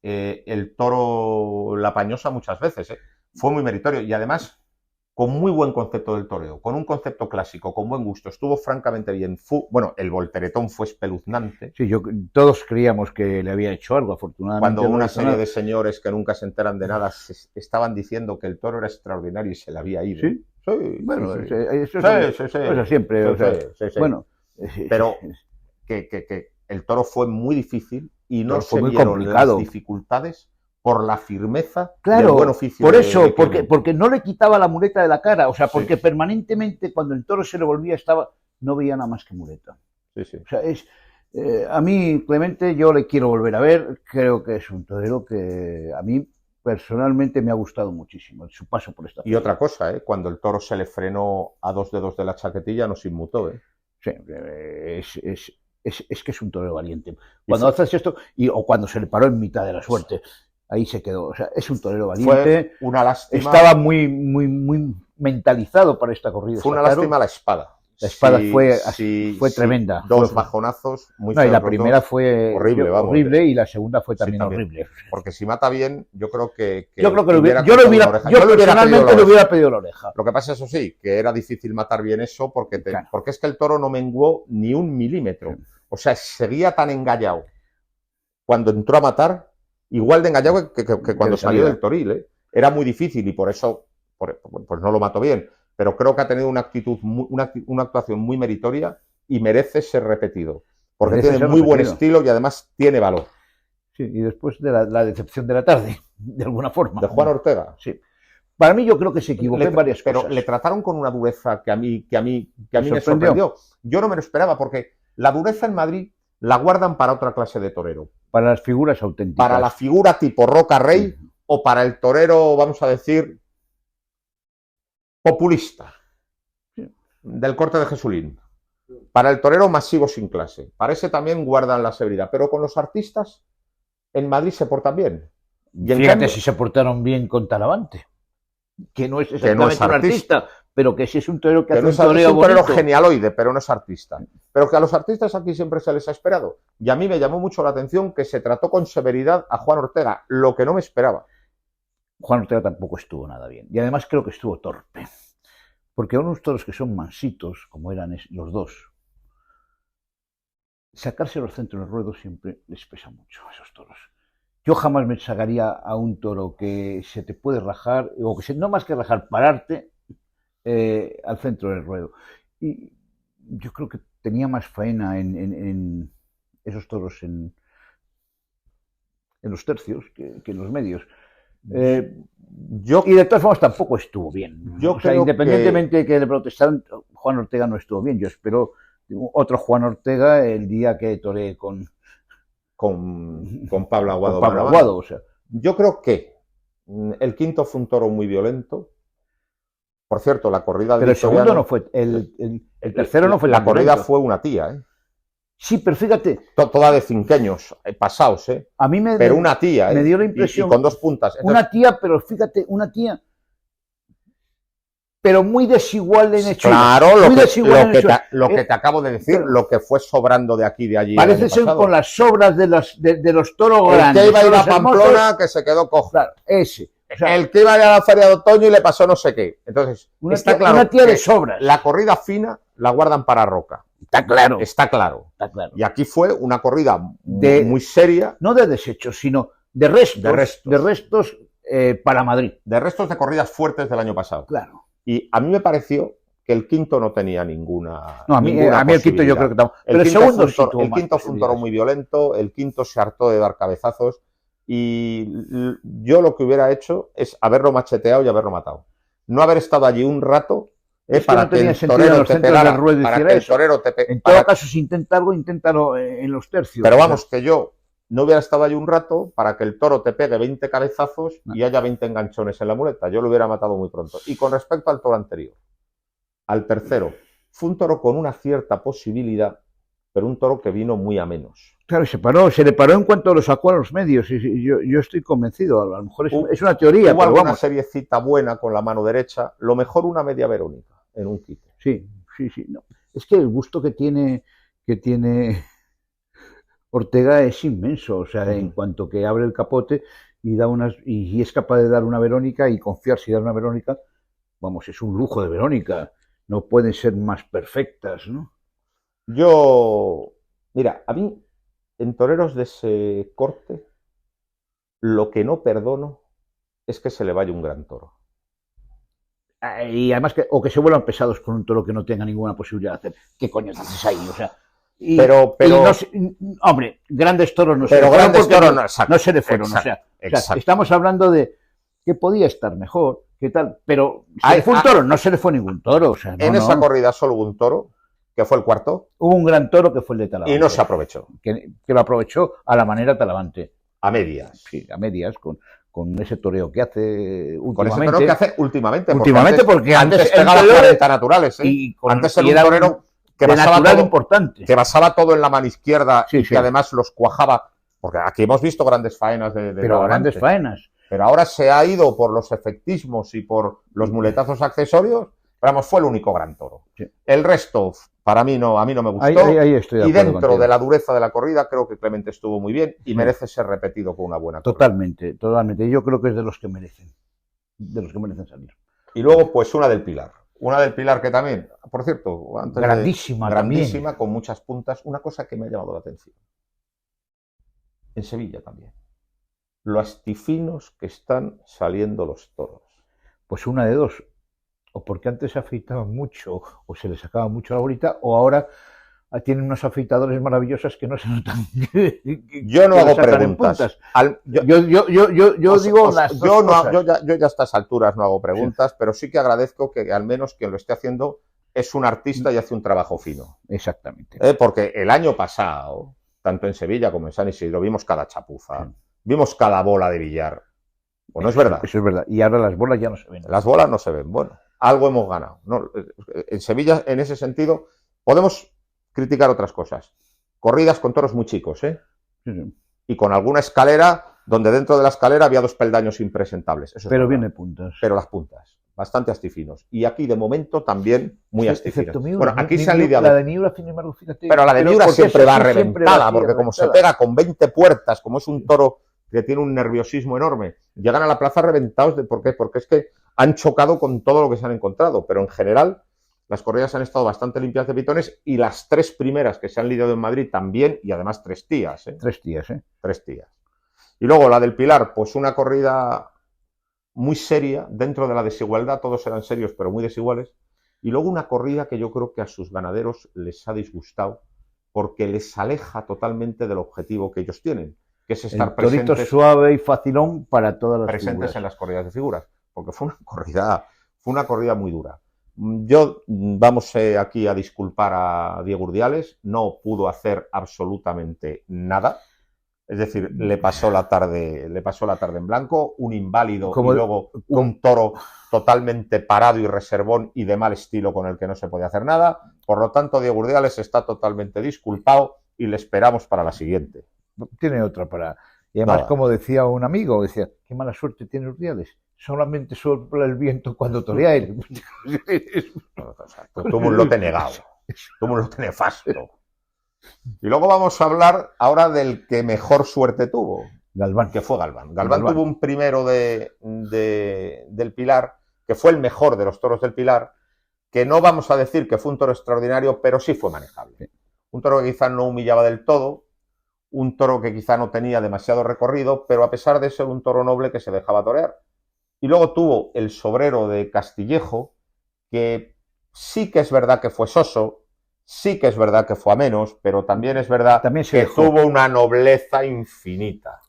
el toro la pañosa muchas veces. Fue muy meritorio y además con muy buen concepto del toreo, con un concepto clásico, con buen gusto, estuvo francamente bien. Bueno, el volteretón fue espeluznante. Sí, todos creíamos que le había hecho algo, afortunadamente. Cuando una serie de señores que nunca se enteran de nada estaban diciendo que el toro era extraordinario y se le había ido. Sí, bueno, eso siempre. Bueno, pero que el toro fue muy difícil y no se vieron las dificultades por la firmeza del buen oficio. Por eso, porque no le quitaba la muleta de la cara, o sea, porque permanentemente cuando el toro se le volvía no veía nada más que muleta. O sea, a mí, Clemente, yo le quiero volver a ver, creo que es un torero que a mí personalmente me ha gustado muchísimo, su paso por esta Y otra cosa, cuando el toro se le frenó a 2 dedos de la chaquetilla, nos inmutó. Sí, es que es un torero valiente. Cuando haces esto, o cuando se le paró en mitad de la suerte, ahí se quedó. O sea, es un torero valiente. Fue una lástima. Estaba muy mentalizado para esta corrida. Fue una lástima la espada. La espada fue tremenda. Dos bajonazos muy feos. Y la primera fue horrible y la segunda fue también horrible. Porque si mata bien, yo creo que yo personalmente le hubiera pedido la oreja. Lo que pasa, eso sí, que era difícil matar bien eso porque es que el toro no menguó ni 1 milímetro. O sea, seguía tan engallado cuando entró a matar, igual de engallado que cuando salió del toril. Era muy difícil y por eso pues no lo mató bien. Pero creo que ha tenido una actuación muy meritoria y merece ser repetido. Porque tiene muy buen estilo y además tiene valor. Sí, y después de la decepción de la tarde, de alguna forma. De Juan Ortega. Sí. Para mí yo creo que se equivocó en varias cosas. Pero le trataron con una dureza que a mí me sorprendió. Yo no me lo esperaba porque la dureza en Madrid la guardan para otra clase de torero. Para las figuras auténticas. Para la figura tipo Roca Rey o para el torero, vamos a decir, populista, del corte de Jesulín. Para el torero masivo sin clase. Para ese también guardan la severidad. Pero con los artistas, en Madrid se portan bien. Y fíjate si se portaron bien con Talavante, que no es exactamente un artista, pero que sí es un torero que hace un toreo bonito. Es un torero genialoide, pero no es artista. Pero que a los artistas aquí siempre se les ha esperado. Y a mí me llamó mucho la atención que se trató con severidad a Juan Ortega, lo que no me esperaba. Juan Ortega tampoco estuvo nada bien. Y además creo que estuvo torpe. Porque a unos toros que son mansitos, como eran los dos, sacarse los centros del ruedo siempre les pesa mucho a esos toros. Yo jamás me sacaría a un toro que se te puede rajar, o que no más que rajar, pararte al centro del ruedo. Y yo creo que tenía más faena en esos toros en los tercios que en los medios. Y de todas formas tampoco estuvo bien. O sea, independientemente de que le protestaron, Juan Ortega no estuvo bien. Yo espero otro Juan Ortega el día que toreé con Pablo Aguado. Con Pablo Aguado, o sea. Yo creo que el quinto fue un toro muy violento. Por cierto, la corrida de Pero el segundo no fue, el tercero no fue. La corrida fue una tía, Sí, pero fíjate. Toda de cinqueños, pasados, A mí pero una tía, me dio la impresión. Y con 2 puntas. Entonces, una tía, pero fíjate, una tía. Pero muy desigual en hechura. Claro, lo que te acabo de decir, lo que fue sobrando de aquí y de allí. Parece ser con las sobras de los toros grandes. El que iba a ir a Pamplona, que se quedó cojo. Claro, ese. O sea, el que iba a ir a la feria de otoño y le pasó no sé qué. Entonces, una tía de sobras. La corrida fina la guardan para Roca. Está claro. Está claro. Está claro. Y aquí fue una corrida muy seria. No de desechos, sino de restos para Madrid. De restos de corridas fuertes del año pasado. Claro. Y a mí me pareció que el quinto no tenía ninguna. No, a mí el quinto yo creo que tampoco. Pero el segundo sí tuvo. El quinto fue un toro muy violento, el quinto se hartó de dar cabezazos. Y yo lo que hubiera hecho es haberlo macheteado y haberlo matado. No haber estado allí un rato para que el torero te pegara. Para que el torero te pegara. En todo caso, si intenta algo, inténtalo en los tercios. Pero vamos, que yo no hubiera estado allí un rato para que el toro te pegue 20 cabezazos y haya 20 enganchones en la muleta. Yo lo hubiera matado muy pronto. Y con respecto al toro anterior, al tercero, fue un toro con una cierta posibilidad, pero un toro que vino muy a menos. Claro, se le paró en cuanto lo sacó a los medios, y yo estoy convencido, a lo mejor es una teoría. Hubo alguna seriecita buena con la mano derecha, lo mejor una media Verónica, en un quite. Sí. No. Es que el gusto que tiene Ortega es inmenso, o sea, en cuanto que abre el capote y es capaz de dar una Verónica y confiar si da una Verónica, vamos, es un lujo de Verónica, no pueden ser más perfectas, ¿no? Mira, a mí, en toreros de ese corte, lo que no perdono es que se le vaya un gran toro. Y además que se vuelvan pesados con un toro que no tenga ninguna posibilidad de hacer. ¿Qué coño haces ahí? O sea, hombre, grandes toros no se le fueron. No se le fueron. Exacto, o sea, estamos hablando de que podía estar mejor, qué tal, pero se le fue un toro, no se le fue ningún toro. O sea, esa corrida solo hubo un toro, que fue el cuarto. Hubo un gran toro que fue el de Talavante. Y no se aprovechó. Que lo aprovechó a la manera Talavante. A medias. Sí, a medias, con ese toreo que hace últimamente. Con ese toreo que hace últimamente. Porque antes pegaba las 40 naturales. Antes era un torero que basaba todo en la mano izquierda y que además los cuajaba. Porque aquí hemos visto grandes faenas pero grandes faenas. Pero ahora se ha ido por los efectismos y por los muletazos accesorios. Pero vamos, fue el único gran toro. Sí. El resto, a mí no me gustó. Ahí estoy de acuerdo y dentro contigo. de la dureza de la corrida, creo que Clemente estuvo muy bien y merece ser repetido con una buena corrida. Totalmente. Yo creo que es de los que merecen salir. Y luego, pues una del Pilar. Una del Pilar que también, por cierto, grandísima, con muchas puntas. Una cosa que me ha llamado la atención. En Sevilla también. Lo astifinos que están saliendo los toros. Pues una de dos. O porque antes se afeitaban mucho, o se les sacaba mucho la bolita, o ahora tienen unos afeitadores maravillosos que no se notan. Yo no hago preguntas. Yo digo las dos cosas. Yo ya a estas alturas no hago preguntas, pero sí que agradezco que al menos quien lo esté haciendo es un artista y hace un trabajo fino. Exactamente. Porque el año pasado, tanto en Sevilla como en San Isidro, vimos cada chapuza, vimos cada bola de billar. ¿O no es verdad? Eso es verdad. Y ahora las bolas ya no se ven. Las bolas no se ven. Bueno, algo hemos ganado. No, en Sevilla, en ese sentido, podemos criticar otras cosas. Corridas con toros muy chicos, ¿eh? Sí. Y con alguna escalera, donde dentro de la escalera había 2 peldaños impresentables. Eso pero viene puntas. Pero las puntas, bastante astifinos. Y aquí, de momento, también muy astifinos. Miura, bueno, aquí se han lidiado. La de Miura, sin embargo, fíjate. Pero la de Miura siempre va reventada, porque como se pega con 20 puertas, como es un toro que tiene un nerviosismo enorme, llegan a la plaza reventados. ¿Por qué? Porque es que han chocado con todo lo que se han encontrado. Pero en general, las corridas han estado bastante limpias de pitones y las 3 primeras que se han lidiado en Madrid también, y además 3 tías. 3 tías, ¿eh? 3 tías. Y luego la del Pilar, pues una corrida muy seria, dentro de la desigualdad, todos eran serios pero muy desiguales. Y luego una corrida que yo creo que a sus ganaderos les ha disgustado porque les aleja totalmente del objetivo que ellos tienen, que es estar presentes, suave y facilón para todas las presentes figuras. En las corridas de figuras, porque fue una corrida muy dura. Yo vamos aquí a disculpar a Diego Urdiales, no pudo hacer absolutamente nada. Es decir, le pasó la tarde en blanco, un inválido y luego un toro totalmente parado y reservón y de mal estilo con el que no se podía hacer nada. Por lo tanto, Diego Urdiales está totalmente disculpado y le esperamos para la siguiente. Tiene otra para... Y además, como decía un amigo, decía, qué mala suerte tiene Urdiales. Solamente sopla el viento cuando torea él. Tú un lote negado, tú un lote nefasto. Y luego vamos a hablar ahora del que mejor suerte tuvo. Galván. Que fue Galván. Galván tuvo un primero del Pilar, que fue el mejor de los toros del Pilar, que no vamos a decir que fue un toro extraordinario, pero sí fue manejable. Un toro que quizá no humillaba del todo, un toro que quizá no tenía demasiado recorrido, pero a pesar de ser un toro noble que se dejaba torear. Y luego tuvo el sobrero de Castillejo, que sí que es verdad que fue soso, sí que es verdad que fue a menos, pero también es verdad que tuvo una nobleza infinita.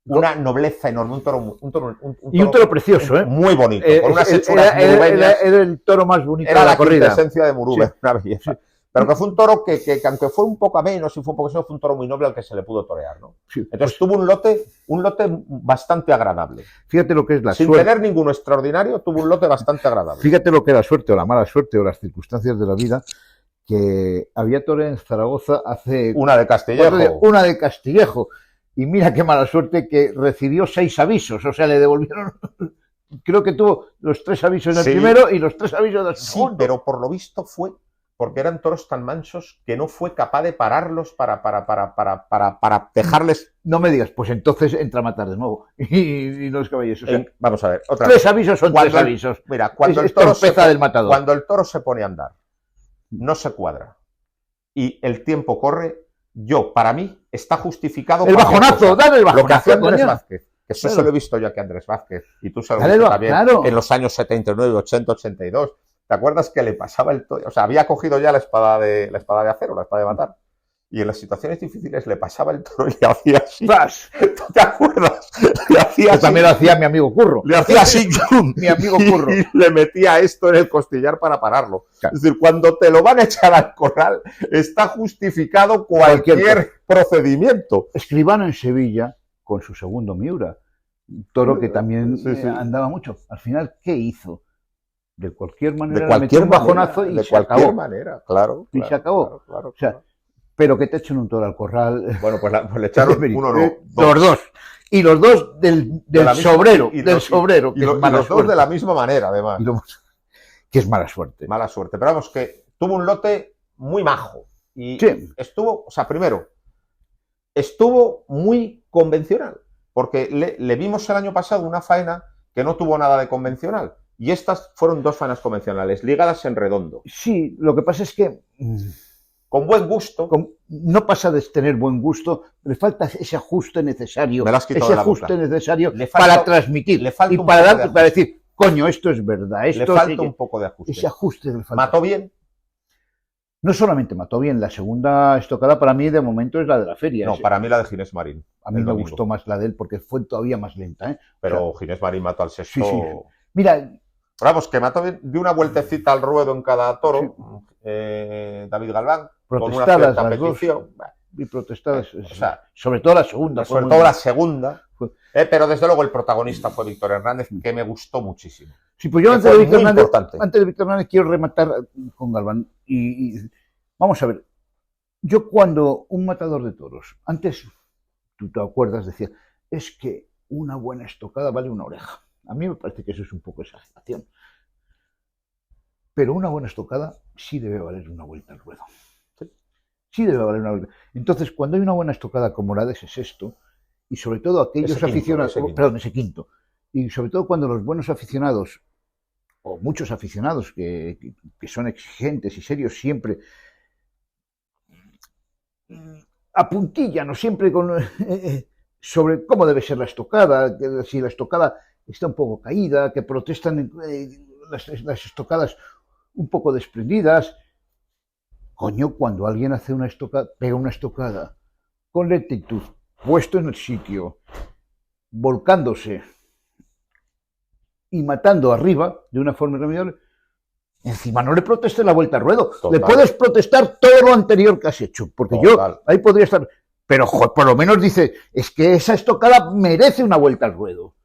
Una nobleza enorme, un toro precioso, ¿eh? Muy bonito, con unas hechuras murubeñas. Era el toro más bonito de la corrida. Era la esencia de Murube, sí. Una belleza. Sí. Pero que fue un toro que aunque fue un poco a menos y fue un poco eso, fue un toro muy noble al que se le pudo torear, ¿no? Sí, entonces tuvo un lote bastante agradable. Fíjate lo que es la suerte. Sin tener ninguno extraordinario, tuvo un lote bastante agradable. Fíjate lo que es la suerte o la mala suerte o las circunstancias de la vida, que había toro en Zaragoza hace... Una de Castillejo. Una de Castillejo. Y mira qué mala suerte que recibió 6 avisos, o sea, le devolvieron... Creo que tuvo los 3 avisos del primero y los 3 avisos del segundo. Sí, pero por lo visto fue porque eran toros tan mansos que no fue capaz de pararlos para dejarles... No me digas, pues entonces entra a matar de nuevo. Y los caballos. O sea, vamos a ver, otra 3 avisos son 3 avisos. Mira, cuando el toro se pone a andar, no se cuadra y el tiempo corre, para mí, está justificado... El bajonazo, dale el bajonazo. Lo que hacía Andrés Vázquez, que eso se lo he visto yo aquí a Andrés Vázquez, y tú se lo has visto también en los años 79, 80, 82... ¿Te acuerdas que le pasaba el toro? O sea, había cogido ya la espada de acero, la espada de matar. Y en las situaciones difíciles le pasaba el toro y le hacía así. ¿Tú te acuerdas? Le hacía así. También lo hacía mi amigo Curro. Le hacía así. Mi amigo Curro. Y le metía esto en el costillar para pararlo. Claro. Es decir, cuando te lo van a echar al corral, está justificado cualquier procedimiento. Escribano en Sevilla, con su segundo Miura. Toro que también andaba mucho. Al final, ¿qué hizo? De cualquier manera, un bajonazo y de cualquier manera, claro. Y se acabó. Claro, o sea, pero que te echen un toro al corral. Bueno, pues le echaron uno, no, los dos. Y los dos del sobrero. Del sobrero. Y los dos de la misma manera, además. Que es mala suerte. Mala suerte. Pero vamos, que tuvo un lote muy majo. Y estuvo, o sea, primero, estuvo muy convencional. Porque le vimos el año pasado una faena que no tuvo nada de convencional. Y estas fueron 2 faenas convencionales, ligadas en redondo. Sí, lo que pasa es que... Con buen gusto. No pasa de tener buen gusto, le falta ese ajuste necesario. Me lo has quitado ese de la ajuste boca. necesario para transmitir. Le falta y para decir, coño, esto es verdad. Esto le falta un poco de ajuste. Ese ajuste le falta. ¿Mató bien? No solamente mató bien, la segunda estocada para mí de momento es la de la feria. No, para mí la de Ginés Marín. A mí me gustó más la de él porque fue todavía más lenta. ¿eh? Pero o sea, Ginés Marín mató al sexto. Sí. Mira... Vamos, que mató bien, dio una vueltecita al ruedo en cada toro, David Galván, con una cierta petición. Y protestadas, o sea, sobre todo la segunda. Sobre todo la segunda. Pero desde luego el protagonista fue Víctor Hernández, que me gustó muchísimo. Sí, pues yo antes de Víctor Hernández quiero rematar con Galván. Y vamos a ver, yo cuando un matador de toros, antes, tú te acuerdas, decía, es que una buena estocada vale una oreja. A mí me parece que eso es un poco exageración. Pero una buena estocada sí debe valer una vuelta al ruedo. Sí debe valer una vuelta. Entonces, cuando hay una buena estocada como la de ese sexto, y sobre todo aquellos aficionados, ese quinto, y sobre todo cuando los buenos aficionados, o muchos aficionados que son exigentes y serios siempre, apuntillan o siempre sobre cómo debe ser la estocada, si la estocada está un poco caída, que protestan las estocadas un poco desprendidas. Coño, cuando alguien hace una estocada, pega una estocada con lentitud, puesto en el sitio, volcándose y matando arriba de una forma irremediable, encima no le protestes la vuelta al ruedo. Total. Le puedes protestar todo lo anterior que has hecho, porque yo ahí podría estar... Pero por lo menos dice, es que esa estocada merece una vuelta al ruedo.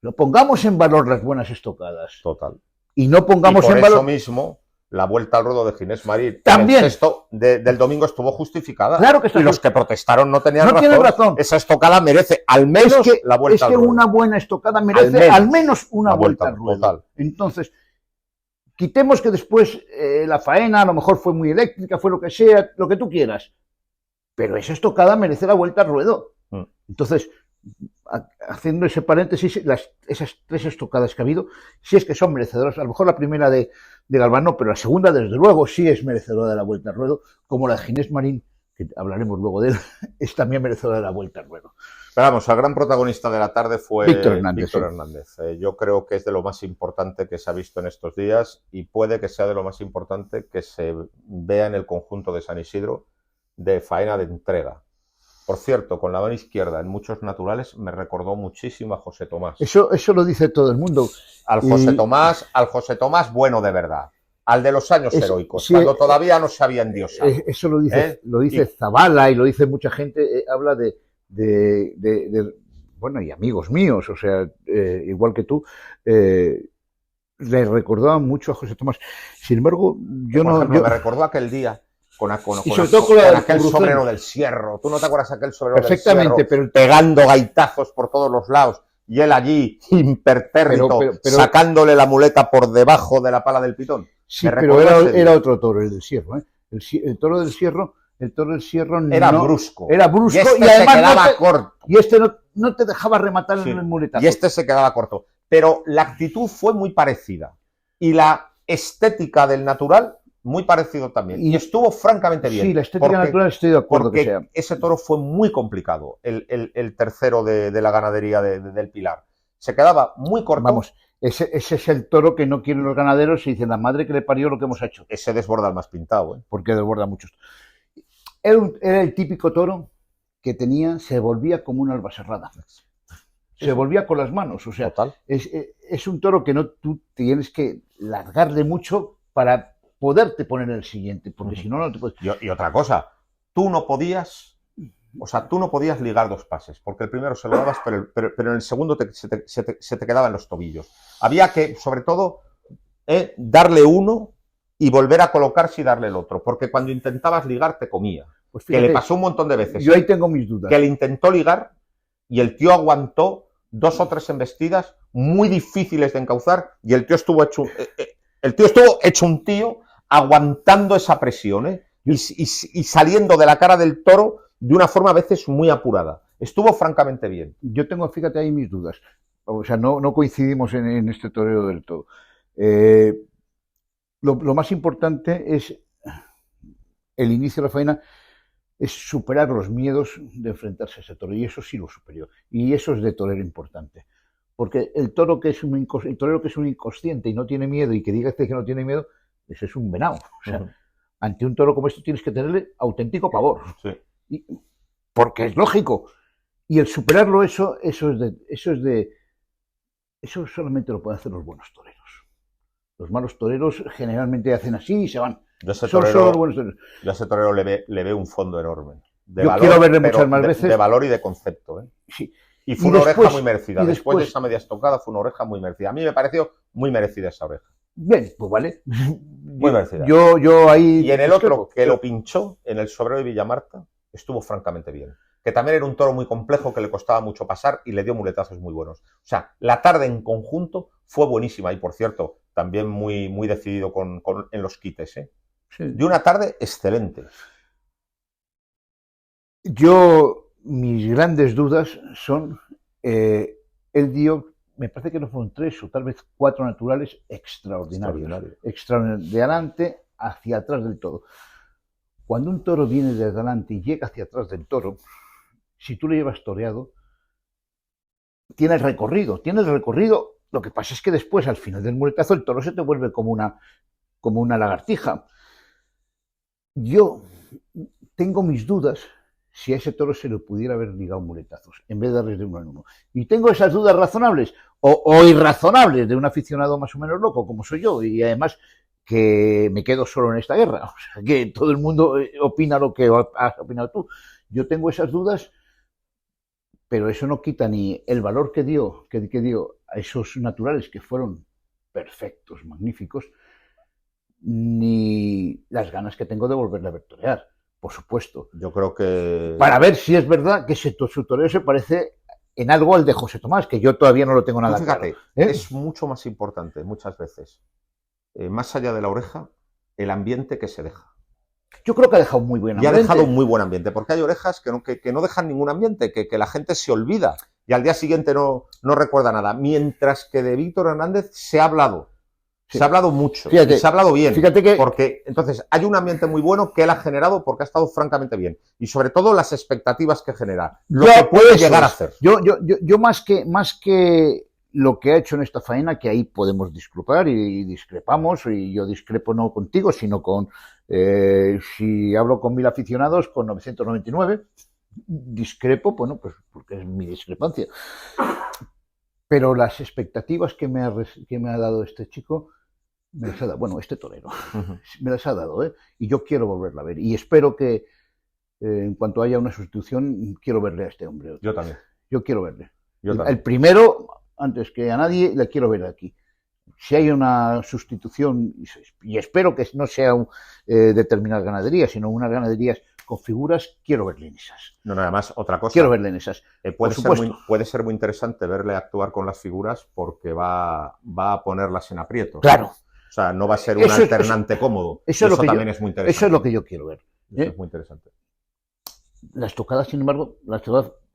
Lo pongamos en valor las buenas estocadas. Total. Y no pongamos en valor... eso mismo, la vuelta al ruedo de Ginés Marín también el sexto del domingo estuvo justificada. Claro que está. Y los que protestaron no tenían razón. Esa estocada merece al menos la vuelta al ruedo. Es que una buena estocada merece al menos una vuelta al ruedo. Total. Entonces, quitemos que después la faena a lo mejor fue muy eléctrica, fue lo que sea, lo que tú quieras. Pero esa estocada merece la vuelta al ruedo. Entonces, haciendo ese paréntesis, esas 3 estocadas que ha habido, sí es que son merecedoras. A lo mejor la primera de Galván no, pero la segunda, desde luego, sí es merecedora de la Vuelta al Ruedo, como la de Ginés Marín, que hablaremos luego de él, es también merecedora de la Vuelta al Ruedo. Pero vamos, el gran protagonista de la tarde fue Víctor Hernández. Yo creo que es de lo más importante que se ha visto en estos días y puede que sea de lo más importante que se vea en el conjunto de San Isidro de faena de entrega. Por cierto, con la mano izquierda en muchos naturales me recordó muchísimo a José Tomás. Eso lo dice todo el mundo. Al José Tomás bueno de verdad. Al de los años heroicos, sí, cuando todavía no se había endiosado. Eso lo dice Zavala y lo dice mucha gente, habla de bueno, y amigos míos, o sea, igual que tú, le recordaban mucho a José Tomás. Sin embargo, yo por no... ejemplo, me recordó aquel día con aquel sobrero del Sierro. ¿Tú no te acuerdas aquel sobrero del Sierro? Perfectamente, pero pegando gaitazos por todos los lados y él allí, impertérrito, sacándole la muleta por debajo de la pala del pitón. Sí, pero era otro toro, el del Sierro, ¿eh? El toro del Sierro era brusco. Era brusco y además se quedaba corto. Y este no te dejaba rematar en el muletazo. Y este se quedaba corto. Pero la actitud fue muy parecida. Y la estética del natural, muy parecido también. Y estuvo francamente bien. Sí, la estética natural estoy de acuerdo porque que sea. Ese toro fue muy complicado, el tercero de la ganadería del Pilar. Se quedaba muy corto. Vamos, ese es el toro que no quieren los ganaderos y dicen, la madre que le parió lo que hemos hecho. Ese desborda el más pintado, ¿eh? Porque desborda muchos. Era el típico toro que se volvía como una albacerrada. Se volvía con las manos, o sea, es un toro que tú tienes que largarle mucho para poderte poner el siguiente, porque si no, no te puedes... Y otra cosa, tú no podías ligar 2 pases, porque el primero se lo dabas, pero en el segundo se te quedaba en los tobillos. Había que, sobre todo, darle uno y volver a colocarse y darle el otro, porque cuando intentabas ligar te comía. Pues fíjate, que le pasó un montón de veces. Yo ahí tengo mis dudas. Que le intentó ligar y el tío aguantó 2 o 3 embestidas muy difíciles de encauzar y el tío estuvo hecho un tío aguantando esa presión, ¿eh? y saliendo de la cara del toro de una forma a veces muy apurada. Estuvo francamente bien. Yo tengo, fíjate, ahí mis dudas. O sea, no coincidimos en este toreo del todo. Lo más importante es el inicio de la faena, es superar los miedos de enfrentarse a ese toro, y eso sí lo superó. Y eso es de torero importante. Porque el torero que es un inconsciente y no tiene miedo y que diga que no tiene miedo, ese es un venado. O sea, ante un toro como esto tienes que tenerle auténtico pavor. Sí. Porque es lógico. Y el superarlo, eso solamente lo pueden hacer los buenos toreros. Los malos toreros generalmente hacen así y se van. Yo a ese torero le veo un fondo enorme. Quiero verle muchas más veces. De valor y de concepto, ¿eh? Sí. Y fue una oreja muy merecida. Después de esa media estocada fue una oreja muy merecida. A mí me pareció muy merecida esa oreja. Bien, pues vale. Muy merecida. Yo ahí... Y en el otro, que lo pinchó, en el sobrero de Villamarta, estuvo francamente bien. Que también era un toro muy complejo, que le costaba mucho pasar y le dio muletazos muy buenos. O sea, la tarde en conjunto fue buenísima. Y por cierto, también muy decidido en los quites, ¿eh? Sí. De una tarde excelente. Mis grandes dudas son, él dio, me parece que no fueron 3 o tal vez 4 naturales extraordinarios. De adelante hacia atrás del todo. Cuando un toro viene de adelante y llega hacia atrás del toro, si tú le llevas toreado, tiene el recorrido. Lo que pasa es que después, al final del muletazo, el toro se te vuelve como una lagartija. Yo tengo mis dudas si a ese toro se le pudiera haber ligado muletazos, en vez de darles de 1 en 1. Y tengo esas dudas razonables o irrazonables de un aficionado más o menos loco, como soy yo, y además que me quedo solo en esta guerra. O sea, que todo el mundo opina lo que has opinado tú. Yo tengo esas dudas, pero eso no quita ni el valor que dio a esos naturales que fueron perfectos, magníficos, ni las ganas que tengo de volverle a ver torear, por supuesto. Yo creo que... Para ver si es verdad que su toreo se parece en algo al de José Tomás, que yo todavía no lo tengo nada claro. Fíjate, es mucho más importante muchas veces, más allá de la oreja, el ambiente que se deja. Yo creo que ha dejado muy buen ambiente. Y ha dejado un muy buen ambiente, porque hay orejas que no dejan ningún ambiente, que la gente se olvida y al día siguiente no recuerda nada. Mientras que de Víctor Hernández se ha hablado. Sí. Se ha hablado mucho, fíjate, se ha hablado bien, fíjate que... porque entonces hay un ambiente muy bueno que él ha generado porque ha estado francamente bien. Y sobre todo las expectativas que genera, lo que puede llegar a hacer. Yo más que lo que ha hecho en esta faena, que ahí podemos discrepar y discrepamos, y yo discrepo no contigo, sino con, si hablo con 1000 aficionados, con 999, discrepo, bueno, pues porque es mi discrepancia. Pero las expectativas que me ha dado este chico, me las ha dado, bueno, este torero, me las ha dado, y yo quiero volverla a ver. Y espero que en cuanto haya una sustitución, quiero verle a este hombre. Yo también. Yo quiero verle. Yo también. El primero, antes que a nadie, le quiero ver aquí. Si hay una sustitución, y espero que no sea determinadas ganaderías, sino unas ganaderías con figuras, quiero verle en esas. No, nada más, otra cosa. Quiero verle en esas. Puede ser muy interesante verle actuar con las figuras porque va a ponerlas en aprietos. Claro. O sea, no va a ser un alternante cómodo. Eso también es muy interesante. Eso es lo que yo quiero ver. Eso es muy interesante. Las tocadas, sin embargo,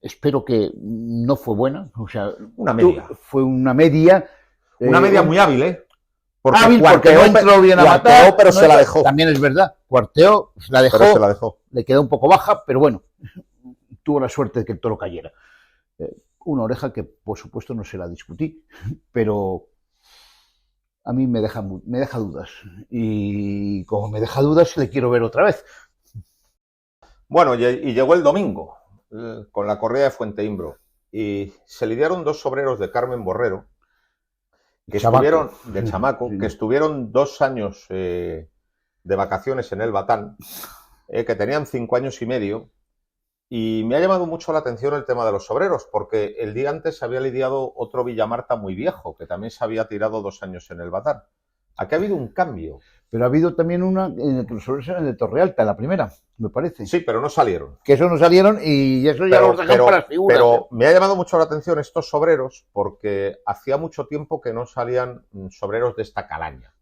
espero que no fue buena. O sea, una media. Fue una media. Una media muy hábil, ¿eh? Hábil porque no entró bien a matar. Pero se la dejó. También es verdad. Cuarteó, la dejó. Pero se la dejó. Le quedó un poco baja, pero bueno, tuvo la suerte de que el toro cayera. Una oreja que, por supuesto, no se la discutí, pero a mí me deja dudas. Y como me deja dudas, le quiero ver otra vez. Bueno, y llegó el domingo, con la corrida de Fuenteimbro, y se lidiaron 2 sobreros de Carmen Borrero, que estuvieron, de Chamaco, que estuvieron 2 años de vacaciones en el Batán, que tenían 5 años y medio, y me ha llamado mucho la atención el tema de los sobreros, porque el día antes se había lidiado otro Villamarta muy viejo, que también se había tirado 2 años en el Batán. Aquí ha habido un cambio. Pero ha habido también una en los sobreros de Torrealta, la primera, me parece. Sí, pero no salieron. Que eso no salieron y eso ya los dejan para las figuras. Pero me ha llamado mucho la atención estos sobreros porque hacía mucho tiempo que no salían sobreros de esta calaña.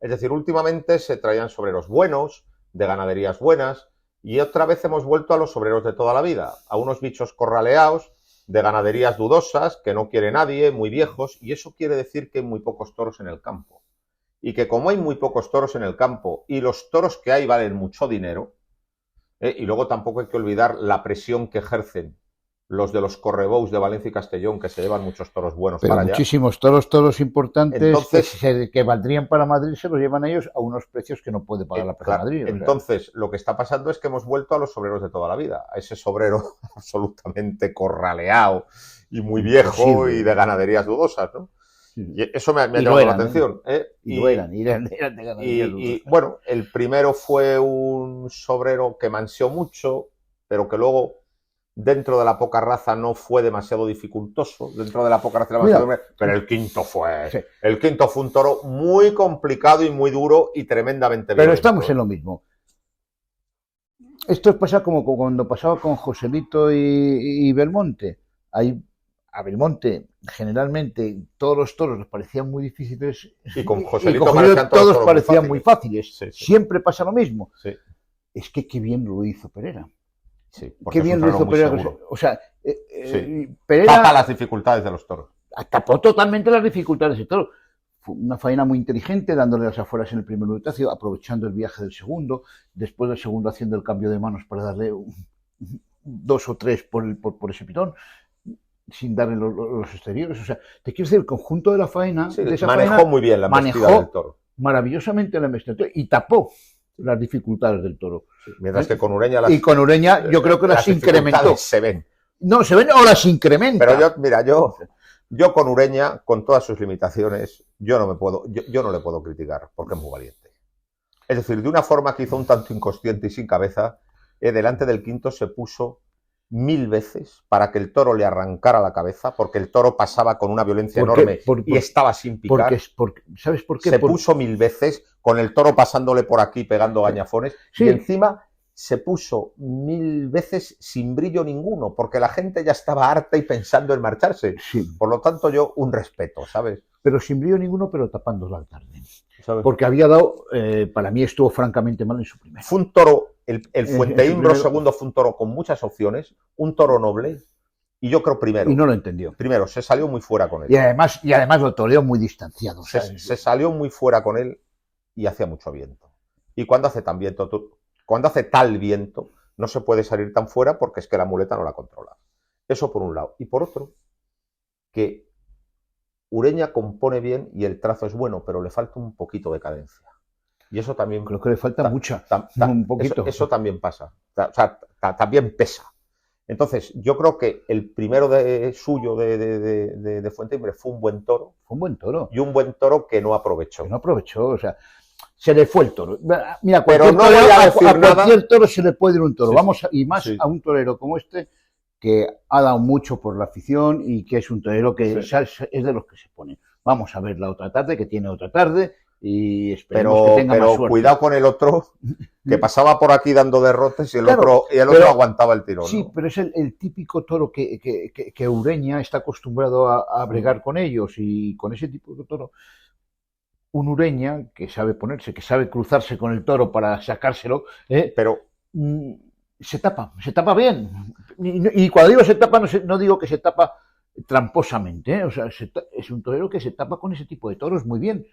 Es decir, últimamente se traían sobreros buenos, de ganaderías buenas, y otra vez hemos vuelto a los sobreros de toda la vida, a unos bichos corraleados, de ganaderías dudosas, que no quiere nadie, muy viejos, y eso quiere decir que hay muy pocos toros en el campo. Y que como hay muy pocos toros en el campo y los toros que hay valen mucho dinero, y luego tampoco hay que olvidar la presión que ejercen los de los correbous de Valencia y Castellón, que se llevan muchos toros buenos para allá. Muchísimos toros importantes. Entonces, que valdrían para Madrid, se los llevan ellos a unos precios que no puede pagar la Plaza de Madrid. Entonces, lo que está pasando es que hemos vuelto a los sobreros de toda la vida, a ese sobrero absolutamente corraleado y muy viejo y de ganaderías dudosas, ¿no? Y eso me ha llamado la atención. Eran de ganaderías dudosas. Y bueno, el primero fue un sobrero que manseó mucho, pero que luego dentro de la poca raza no fue demasiado dificultoso, pero el quinto fue un toro muy complicado y muy duro y tremendamente violento. Pero estamos en lo mismo. Esto pasa como cuando pasaba con Joselito y Belmonte. A Belmonte, generalmente, todos los toros les parecían muy difíciles y con Joselito todos parecían muy fáciles. Sí. Siempre pasa lo mismo. Sí. Es que qué bien lo hizo Pereira. Sí, qué bien lo hizo Pereira. O sea, Pereira tapa las dificultades de los toros. Tapó totalmente las dificultades del toro. Fue una faena muy inteligente, dándole las afueras en el primer lutacio, aprovechando el viaje del segundo, después del segundo haciendo el cambio de manos para darle 2 o 3 por ese pitón, sin darle los exteriores. O sea, te quiero decir, el conjunto de la faena... Sí, manejó muy bien la embestida del toro. Maravillosamente la embestida del toro y tapó las dificultades del toro. Sí, mientras que con Ureña yo creo que las incrementó. Se ven. No, se ven o las incrementa. Pero yo con Ureña, con todas sus limitaciones, yo no le puedo criticar porque es muy valiente. Es decir, de una forma que hizo un tanto inconsciente y sin cabeza, delante del quinto se puso 1000 veces para que el toro le arrancara la cabeza, porque el toro pasaba con una violencia enorme y estaba sin picar. ¿Sabes por qué? Se puso 1000 veces con el toro pasándole por aquí, pegando gañafones, y encima se puso 1000 veces sin brillo ninguno, porque la gente ya estaba harta y pensando en marcharse. Sí. Por lo tanto, un respeto, ¿sabes? Pero sin brillo ninguno, pero tapándolo al tarde. ¿Sabes? Porque había dado, para mí estuvo francamente mal en su primera. Fue un toro, el Fuenteimbro segundo fue un toro con muchas opciones, un toro noble, Y yo creo Y no lo entendió. Primero, se salió muy fuera con él. Y además lo toreó muy distanciado. Se salió muy fuera con él y hacía mucho viento. Y cuando hace tal viento, no se puede salir tan fuera porque es que la muleta no la controla. Eso por un lado. Y por otro, que Ureña compone bien y el trazo es bueno, pero le falta un poquito de cadencia. Y eso también... Creo que le falta mucha. Un poquito. Eso también pasa. O sea, también pesa. Entonces, yo creo que el primero suyo de Fuenteimbre fue un buen toro. Fue un buen toro. Y un buen toro que no aprovechó. O sea, se le fue el toro. Mira, pero no voy a decir a cualquier toro se le puede ir un toro. Sí, y más a un torero como este, que ha dado mucho por la afición y que es un torero que es de los que se pone. Vamos a ver la otra tarde, que tiene otra tarde, y esperemos que tenga más suerte. Cuidado con el otro, que pasaba por aquí dando derrotes y el otro aguantaba el tirón. Sí, ¿no? Pero es el típico toro que Ureña está acostumbrado a bregar con ellos, y con ese tipo de toro, un Ureña que sabe ponerse, que sabe cruzarse con el toro para sacárselo, pero se tapa bien. Y cuando digo se tapa, no digo que se tapa tramposamente, o sea, es un torero que se tapa con ese tipo de toros muy bien.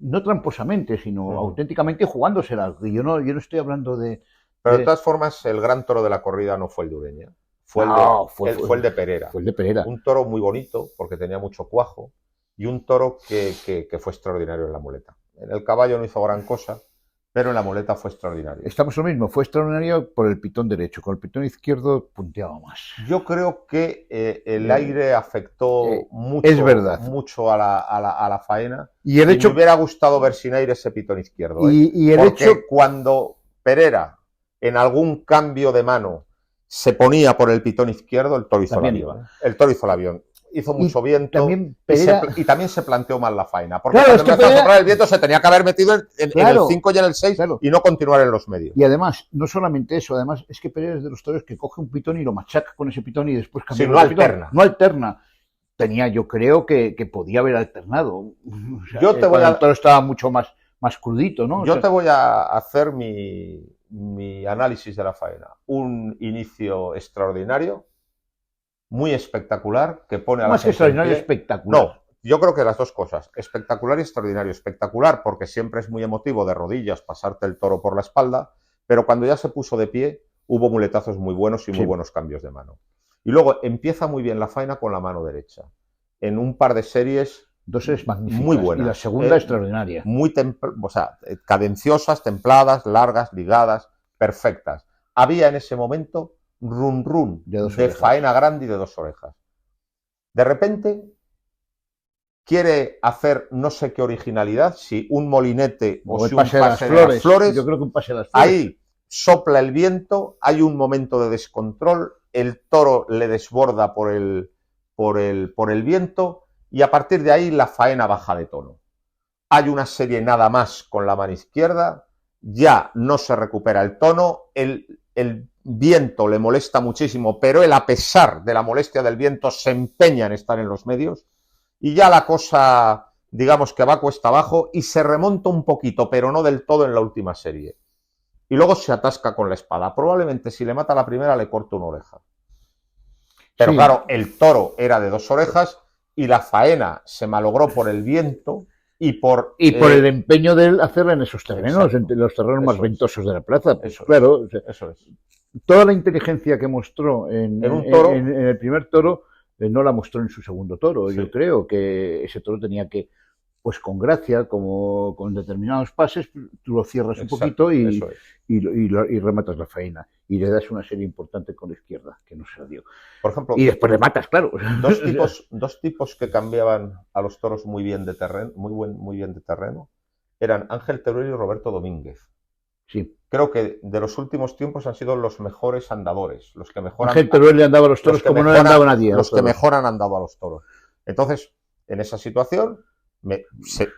No tramposamente, sino auténticamente jugándosela. Yo no estoy hablando de... Pero de todas formas, el gran toro de la corrida no fue el de Ureña. Fue el de Perera. Fue el de Perera. Un toro muy bonito, porque tenía mucho cuajo, y un toro que fue extraordinario en la muleta. En el caballo no hizo gran cosa, pero en la muleta fue extraordinario. Estamos lo mismo, fue extraordinario por el pitón derecho, con el pitón izquierdo punteaba más. Yo creo que el aire afectó mucho, es verdad, mucho a la faena. Y el hecho... me hubiera gustado ver sin aire ese pitón izquierdo. Porque cuando Perera, en algún cambio de mano, se ponía por el pitón izquierdo, el toro hizo el avión. El toro hizo el avión. Hizo mucho viento y también se planteó mal la faena, porque cuando empezó a soplar el viento se tenía que haber metido en el 5 y en el 6 y no continuar en los medios. Y además, no solamente eso, además es que Perera es de los toros que coge un pitón y lo machaca con ese pitón y después cambia. Sí, no alterna. No alterna. Yo creo que podía haber alternado. O sea, el toro estaba mucho más crudito, ¿no? Yo te voy a hacer mi análisis de la faena. Un inicio extraordinario, muy espectacular, que pone a la más que extraordinario, espectacular. No, yo creo que las dos cosas, espectacular y extraordinario. Espectacular porque siempre es muy emotivo de rodillas pasarte el toro por la espalda, pero cuando ya se puso de pie hubo muletazos muy buenos y muy buenos cambios de mano. Y luego empieza muy bien la faena con la mano derecha, en un par de series, dos series magníficas, muy buenas. Y la segunda extraordinaria. Muy cadenciosas, templadas, largas, ligadas, perfectas. Había en ese momento run de faena grande y de dos orejas. De repente quiere hacer no sé qué originalidad, si un molinete o si un pase de las flores. Yo creo que un pase de las flores. Ahí sopla el viento, hay un momento de descontrol, el toro le desborda por el viento y a partir de ahí la faena baja de tono. Hay una serie nada más con la mano izquierda, ya no se recupera el tono, el viento le molesta muchísimo, pero él, a pesar de la molestia del viento, se empeña en estar en los medios y ya la cosa, digamos que va cuesta abajo y se remonta un poquito, pero no del todo en la última serie. Y luego se atasca con la espada. Probablemente si le mata la primera le corta una oreja. Pero claro, el toro era de dos orejas y la faena se malogró por el viento y por el empeño de hacerla en esos terrenos, entre los terrenos más ventosos de la plaza. Pues, claro, eso es. Toda la inteligencia que mostró en el primer toro no la mostró en su segundo toro. Yo creo que ese toro tenía que, pues con gracia, como con determinados pases, tú lo cierras un poquito y rematas la faena. Y le das una serie importante con la izquierda, que no se la dio. Por ejemplo, y después rematas, claro. Dos tipos que cambiaban a los toros muy bien de terreno, eran Ángel Teruel y Roberto Domínguez. Sí. Creo que de los últimos tiempos han sido los mejores andadores, los que mejor Ángel Teruel le andaba a los toros como no le andaba nadie. Los que mejor han andado a los toros. Entonces, en esa situación,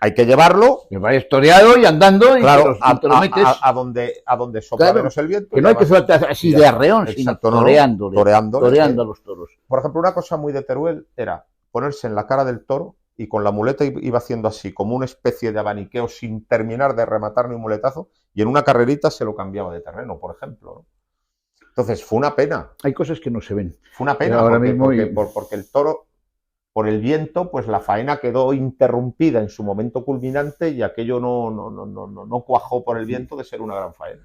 hay que llevarlo. Me va historiado y andando y claro, te lo metes a donde sopla menos el viento. Que no hay que soltar así de arreón, sino toreando a los toros. Por ejemplo, una cosa muy de Teruel era ponerse en la cara del toro y con la muleta iba haciendo así, como una especie de abaniqueo sin terminar de rematar ni un muletazo, y en una carrerita se lo cambiaba de terreno, por ejemplo, ¿no? Entonces, fue una pena. Hay cosas que no se ven. Fue una pena, ahora porque, mismo porque el toro, por el viento, pues la faena quedó interrumpida en su momento culminante y aquello no cuajó por el viento de ser una gran faena.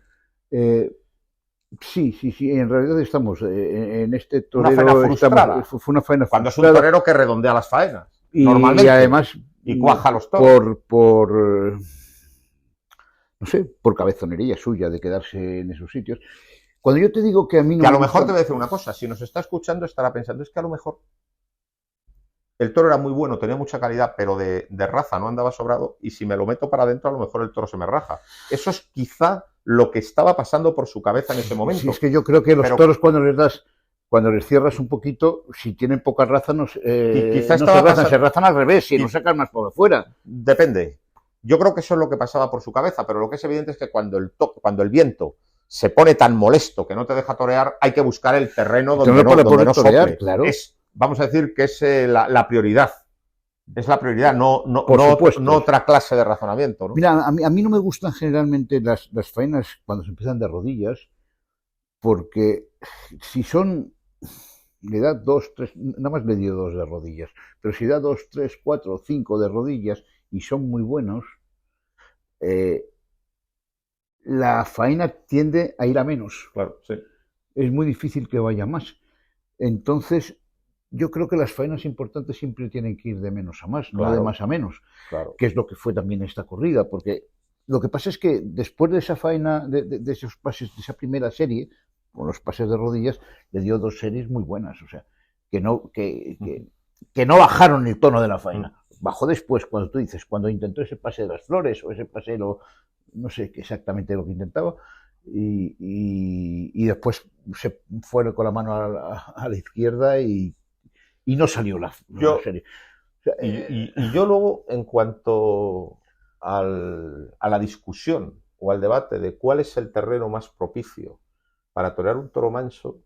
Sí, en realidad estamos en este torero. Una faena frustrada. Fue una faena cuando frustrada. Es un torero que redondea las faenas. Normalmente. Y además. Y cuaja los toros. No sé, por cabezonería suya de quedarse en esos sitios. Cuando yo te digo que a mí no. Que a lo mejor te voy a decir una cosa. Si nos está escuchando, estará pensando, es que a lo mejor el toro era muy bueno, tenía mucha calidad, pero de raza no andaba sobrado, y si me lo meto para adentro, a lo mejor el toro se me raja. Eso es quizá lo que estaba pasando por su cabeza en ese momento. Sí, es que yo creo que los toros, cuando les cierras un poquito, si tienen poca raza, no se razan al revés, si no sacan más por fuera. Depende. Yo creo que eso es lo que pasaba por su cabeza, pero lo que es evidente es que cuando el viento se pone tan molesto que no te deja torear, hay que buscar el terreno donde no sople. Claro. Vamos a decir que es la prioridad. Es la prioridad, no otra clase de razonamiento, ¿no? Mira, a mí no me gustan generalmente las faenas cuando se empiezan de rodillas, porque si son, le da 2, 3, nada más le dio 2 de rodillas, pero si da 2, 3, 4, 5 de rodillas y son muy buenos, la faena tiende a ir a menos. Claro, sí. Es muy difícil que vaya más. Entonces, yo creo que las faenas importantes siempre tienen que ir de menos a más, no de más a menos, que es lo que fue también esta corrida, porque lo que pasa es que después de esa faena, de esos pases, de esa primera serie, con los pases de rodillas, le dio 2 series muy buenas, o sea, que no bajaron el tono de la faena. Bajó después, cuando tú dices, cuando intentó ese pase de las flores, o ese pase, no sé exactamente lo que intentaba, y después se fue con la mano a la izquierda y no salió la serie. O sea, y yo luego, en cuanto a la discusión o al debate de cuál es el terreno más propicio para torear un toro manso,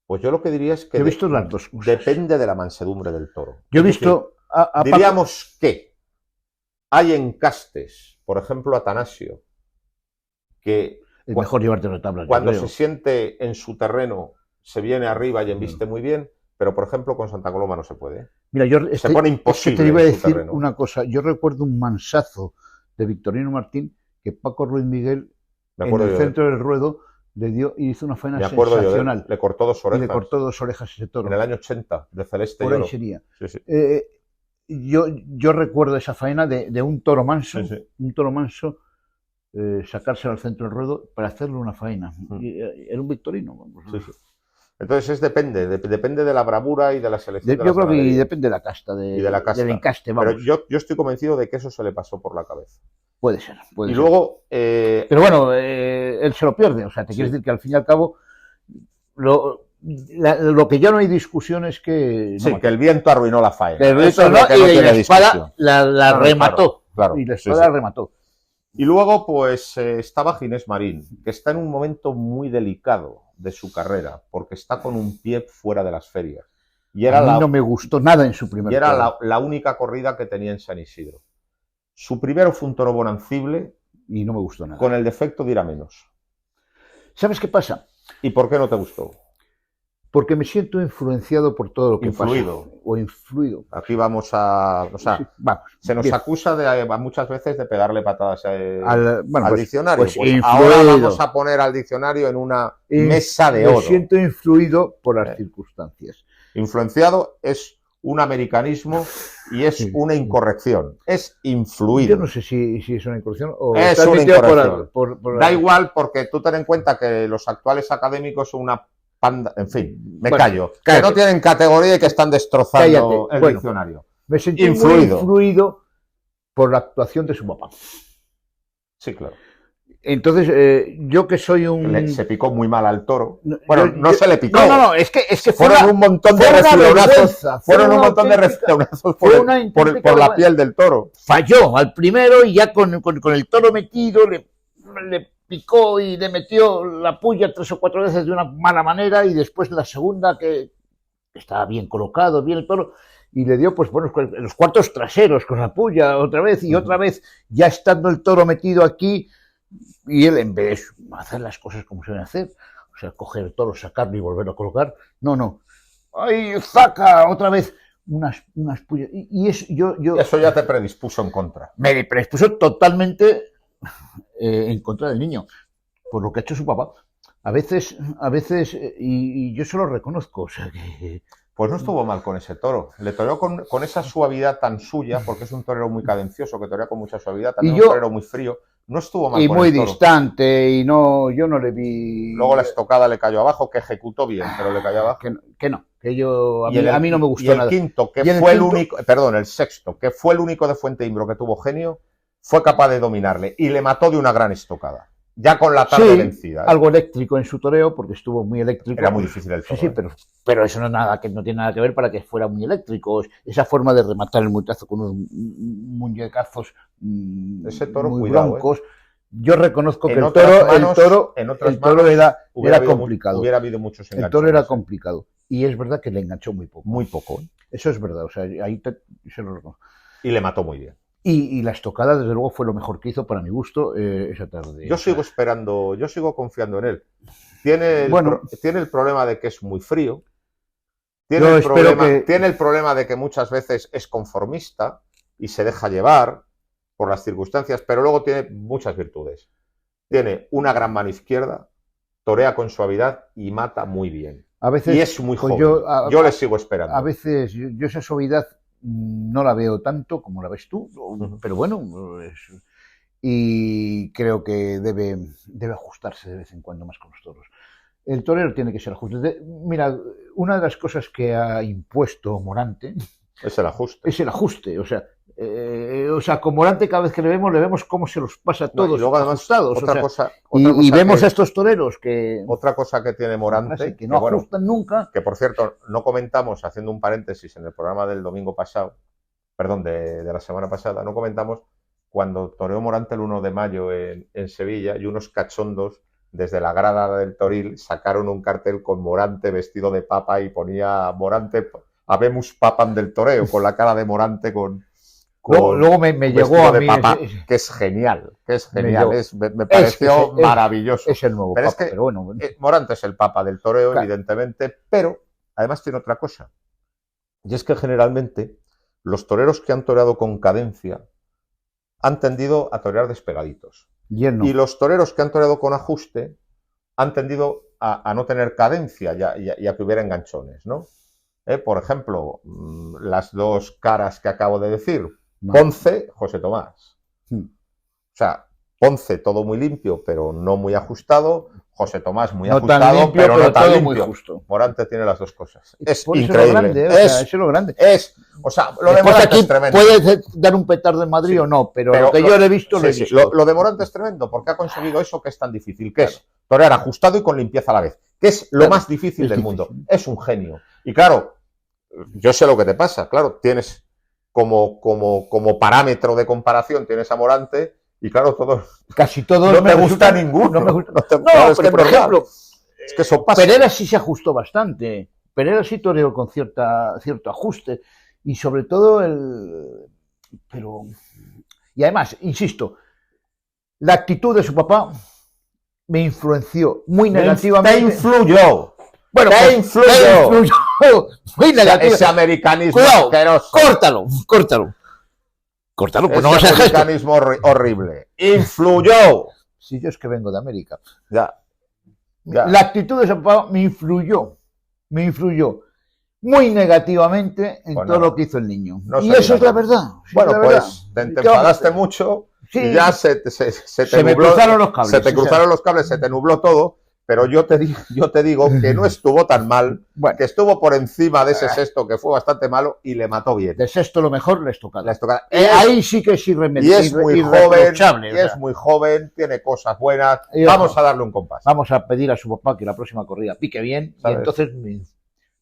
pues yo lo que diría es que he visto las dos cosas. Depende de la mansedumbre del toro. Yo he visto... diríamos que hay encastes, por ejemplo, Atanasio, que es mejor llevarte la tabla. Cuando se siente en su terreno, se viene arriba y embiste muy bien, pero por ejemplo con Santa Coloma no se puede. Mira, se pone imposible. Te iba a decir una cosa. Yo recuerdo un mansazo de Victorino Martín que Paco Ruiz Miguel, en el centro del ruedo, le dio y hizo una faena sensacional. Le cortó 2 orejas. Y le cortó 2 orejas ese toro. En el año 80, de Celeste. Por ahí sería. Sí. Yo recuerdo esa faena de un toro manso, un toro manso, sacárselo al centro del ruedo para hacerle una faena. Era un Victorino. Entonces depende de la bravura y de la selección. Yo creo que depende de la casta, del encaste. Vamos. Pero yo estoy convencido de que eso se le pasó por la cabeza. Puede ser. Luego... Pero bueno, él se lo pierde. O sea, te quiero decir que al fin y al cabo lo que ya no hay discusión es que... que el viento arruinó la faena. Y la espada la remató. Claro, y la espada la remató. Y luego, pues, estaba Ginés Marín, que está en un momento muy delicado de su carrera, porque está con un pie fuera de las ferias. Y a mí no me gustó nada en su primer Y era la única corrida que tenía en San Isidro. Su primero fue un toro bonancible. Y no me gustó nada. Con el defecto de ir a menos. ¿Sabes qué pasa? ¿Y por qué no te gustó? Porque me siento influenciado por todo lo que pasa. O influido. Aquí vamos a... O sea, se nos acusa muchas veces de pegarle patadas al diccionario. Ahora vamos a poner al diccionario en una mesa de oro. Me siento influido por las circunstancias. Influenciado es un americanismo y es una incorrección. Es influido. Yo no sé si es una incorrección o es una incorrección. Da igual, porque tú ten en cuenta que los actuales académicos son una panda, en fin, callo. Que no tienen categoría y que están destrozando el diccionario. Me sentí muy influido por la actuación de su papá. Sí, claro. Entonces, yo que soy un... Se picó muy mal al toro. Bueno, no se le picó. No, es que fueron un montón de reflejonazos. Fueron un montón de reflejonazos por la piel del toro. Falló al primero y ya con el toro metido le picó y le metió la puya 3 o 4 veces de una mala manera, y después la segunda que estaba bien colocado, bien el toro, y le dio pues bueno los cuartos traseros con la puya otra vez, y otra vez ya estando el toro metido aquí, y él en vez de hacer las cosas como se deben hacer, O sea, coger el toro, sacarlo y volverlo a colocar. No. ¡Ay, saca! Otra vez unas pullas. Y eso ya te predispuso en contra. Me predispuso totalmente en contra del niño, por lo que ha hecho su papá. A veces, y yo se lo reconozco, o sea que... Pues no estuvo mal con ese toro. Le toreó con esa suavidad tan suya, porque es un torero muy cadencioso, que torea con mucha suavidad, también un torero muy frío. No estuvo mal y con muy el toro. Distante, y yo no le vi... Luego la estocada le cayó abajo, que ejecutó bien, pero le cayó abajo. A mí no me gustó nada. Y el quinto, que fue el único, perdón, el sexto, que fue el único de Fuente Imbro que tuvo genio, fue capaz de dominarle y le mató de una gran estocada. Ya con la tarde vencida. Algo eléctrico en su toreo, porque estuvo muy eléctrico. Era muy difícil el toro. Sí, pero eso no tiene nada que ver para que fuera muy eléctrico. Esa forma de rematar el muñecazo con unos muñecazos muy blancos. Yo reconozco que el toro era complicado. Hubiera habido muchos enganches. El toro era complicado. Y es verdad que le enganchó muy poco. Muy poco. Eso es verdad. O sea, ahí se lo reconozco. Y le mató muy bien. Y la estocada, desde luego, fue lo mejor que hizo para mi gusto esa tarde. Yo sigo confiando en él. Tiene el problema de que es muy frío. Tiene el problema de que muchas veces es conformista y se deja llevar por las circunstancias, pero luego tiene muchas virtudes. Tiene una gran mano izquierda, torea con suavidad y mata muy bien. A veces, y es muy joven. Yo le sigo esperando. A veces yo esa suavidad no la veo tanto como la ves tú, pero bueno, y creo que debe ajustarse de vez en cuando más con los toros. El torero tiene que ser ajuste. Mira, una de las cosas que ha impuesto Morante es el ajuste. O sea, con Morante cada vez que le vemos cómo se los pasa a todos luego, además, ajustados. Otra cosa y vemos a estos toreros que... Otra cosa que tiene Morante... Que no ajustan nunca. Que, por cierto, no comentamos, haciendo un paréntesis en el programa del domingo pasado, perdón, de la semana pasada, no comentamos cuando toreó Morante el 1 de mayo en Sevilla y unos cachondos desde la grada del Toril sacaron un cartel con Morante vestido de papa y ponía Morante, habemus papam del toreo, con la cara de Morante Luego me llegó a mí papa, que es genial, me pareció maravilloso. Es el nuevo pero papa, es que pero bueno. Morante es el papa del toreo, claro, evidentemente, pero además tiene otra cosa, y es que generalmente los toreros que han toreado con cadencia han tendido a torear despegaditos. Y los toreros que han toreado con ajuste han tendido a no tener cadencia y a que hubiera enganchones, ¿no? Por ejemplo, las dos caras que acabo de decir, Ponce, José Tomás. O sea, Ponce todo muy limpio, pero no muy ajustado. José Tomás muy ajustado, limpio, pero no tan limpio. Muy justo. Morante tiene las dos cosas. Es increíble. Eso es lo grande. Lo de Morante es tremendo. Puede dar un petardo en Madrid o no, pero lo que yo le he visto, lo he visto. Lo de Morante es tremendo porque ha conseguido eso que es tan difícil, que es torear ajustado y con limpieza a la vez, que es lo más difícil del mundo. Es un genio. Y claro, yo sé lo que te pasa. Claro, tienes como parámetro de comparación, tienes a Morante. Y claro, casi todos no me gusta ninguno. No, es pero por ejemplo, es que eso pasa. Pereira sí se ajustó bastante. Pereira sí toreó con cierto ajuste. Y sobre todo y además, insisto, la actitud de su papá me influenció muy negativamente. Te influyó. Bueno, te influyó. Muy negativo. Ese americanismo asqueroso. Córtalo. Pues no ese americanismo horrible. Influyó. Si yo es que vengo de América. Ya. La actitud de su papá me influyó muy negativamente en todo lo que hizo el niño. Y eso es la verdad. Bueno, pues te enfadaste mucho y ya se te me cruzaron los cables. Se te cruzaron los cables, se te nubló todo. Pero yo te digo que no estuvo tan mal, que estuvo por encima de ese sexto que fue bastante malo y le mató bien. De sexto lo mejor, la estocada. Ahí sí que es irremediable. Y es muy joven, es muy joven, tiene cosas buenas. Vamos a darle un compás. Vamos a pedir a su papá que la próxima corrida pique bien, ¿sabes? Y entonces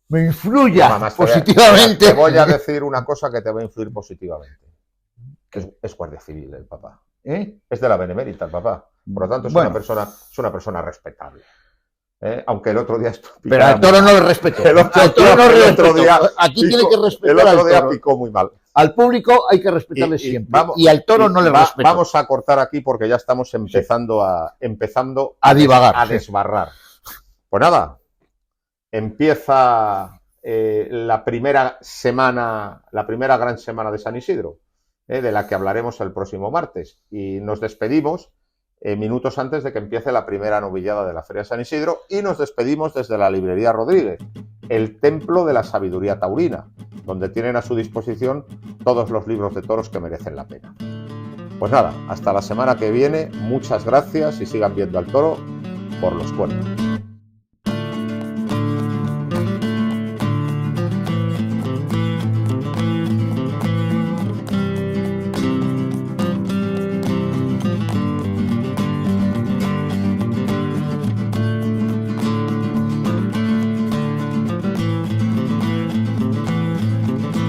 me influya positivamente. Te voy a decir una cosa que te va a influir positivamente. Es guardia civil el papá. Es de la Benemérita el papá. Por lo tanto, es una persona respetable. Aunque el otro día... Pero al toro no le respeto. Aquí tiene que respetar. El otro día picó muy mal. Al público hay que respetarle siempre. Y al toro no le respeto. Vamos a cortar aquí porque ya estamos empezando a divagar. A desbarrar. Pues nada, empieza la primera gran semana de San Isidro, de la que hablaremos el próximo martes. Y nos despedimos minutos antes de que empiece la primera novillada de la Feria de San Isidro, y nos despedimos desde la Librería Rodríguez, el templo de la sabiduría taurina, donde tienen a su disposición todos los libros de toros que merecen la pena. Pues nada, hasta la semana que viene, muchas gracias y sigan viendo al toro por los cuernos.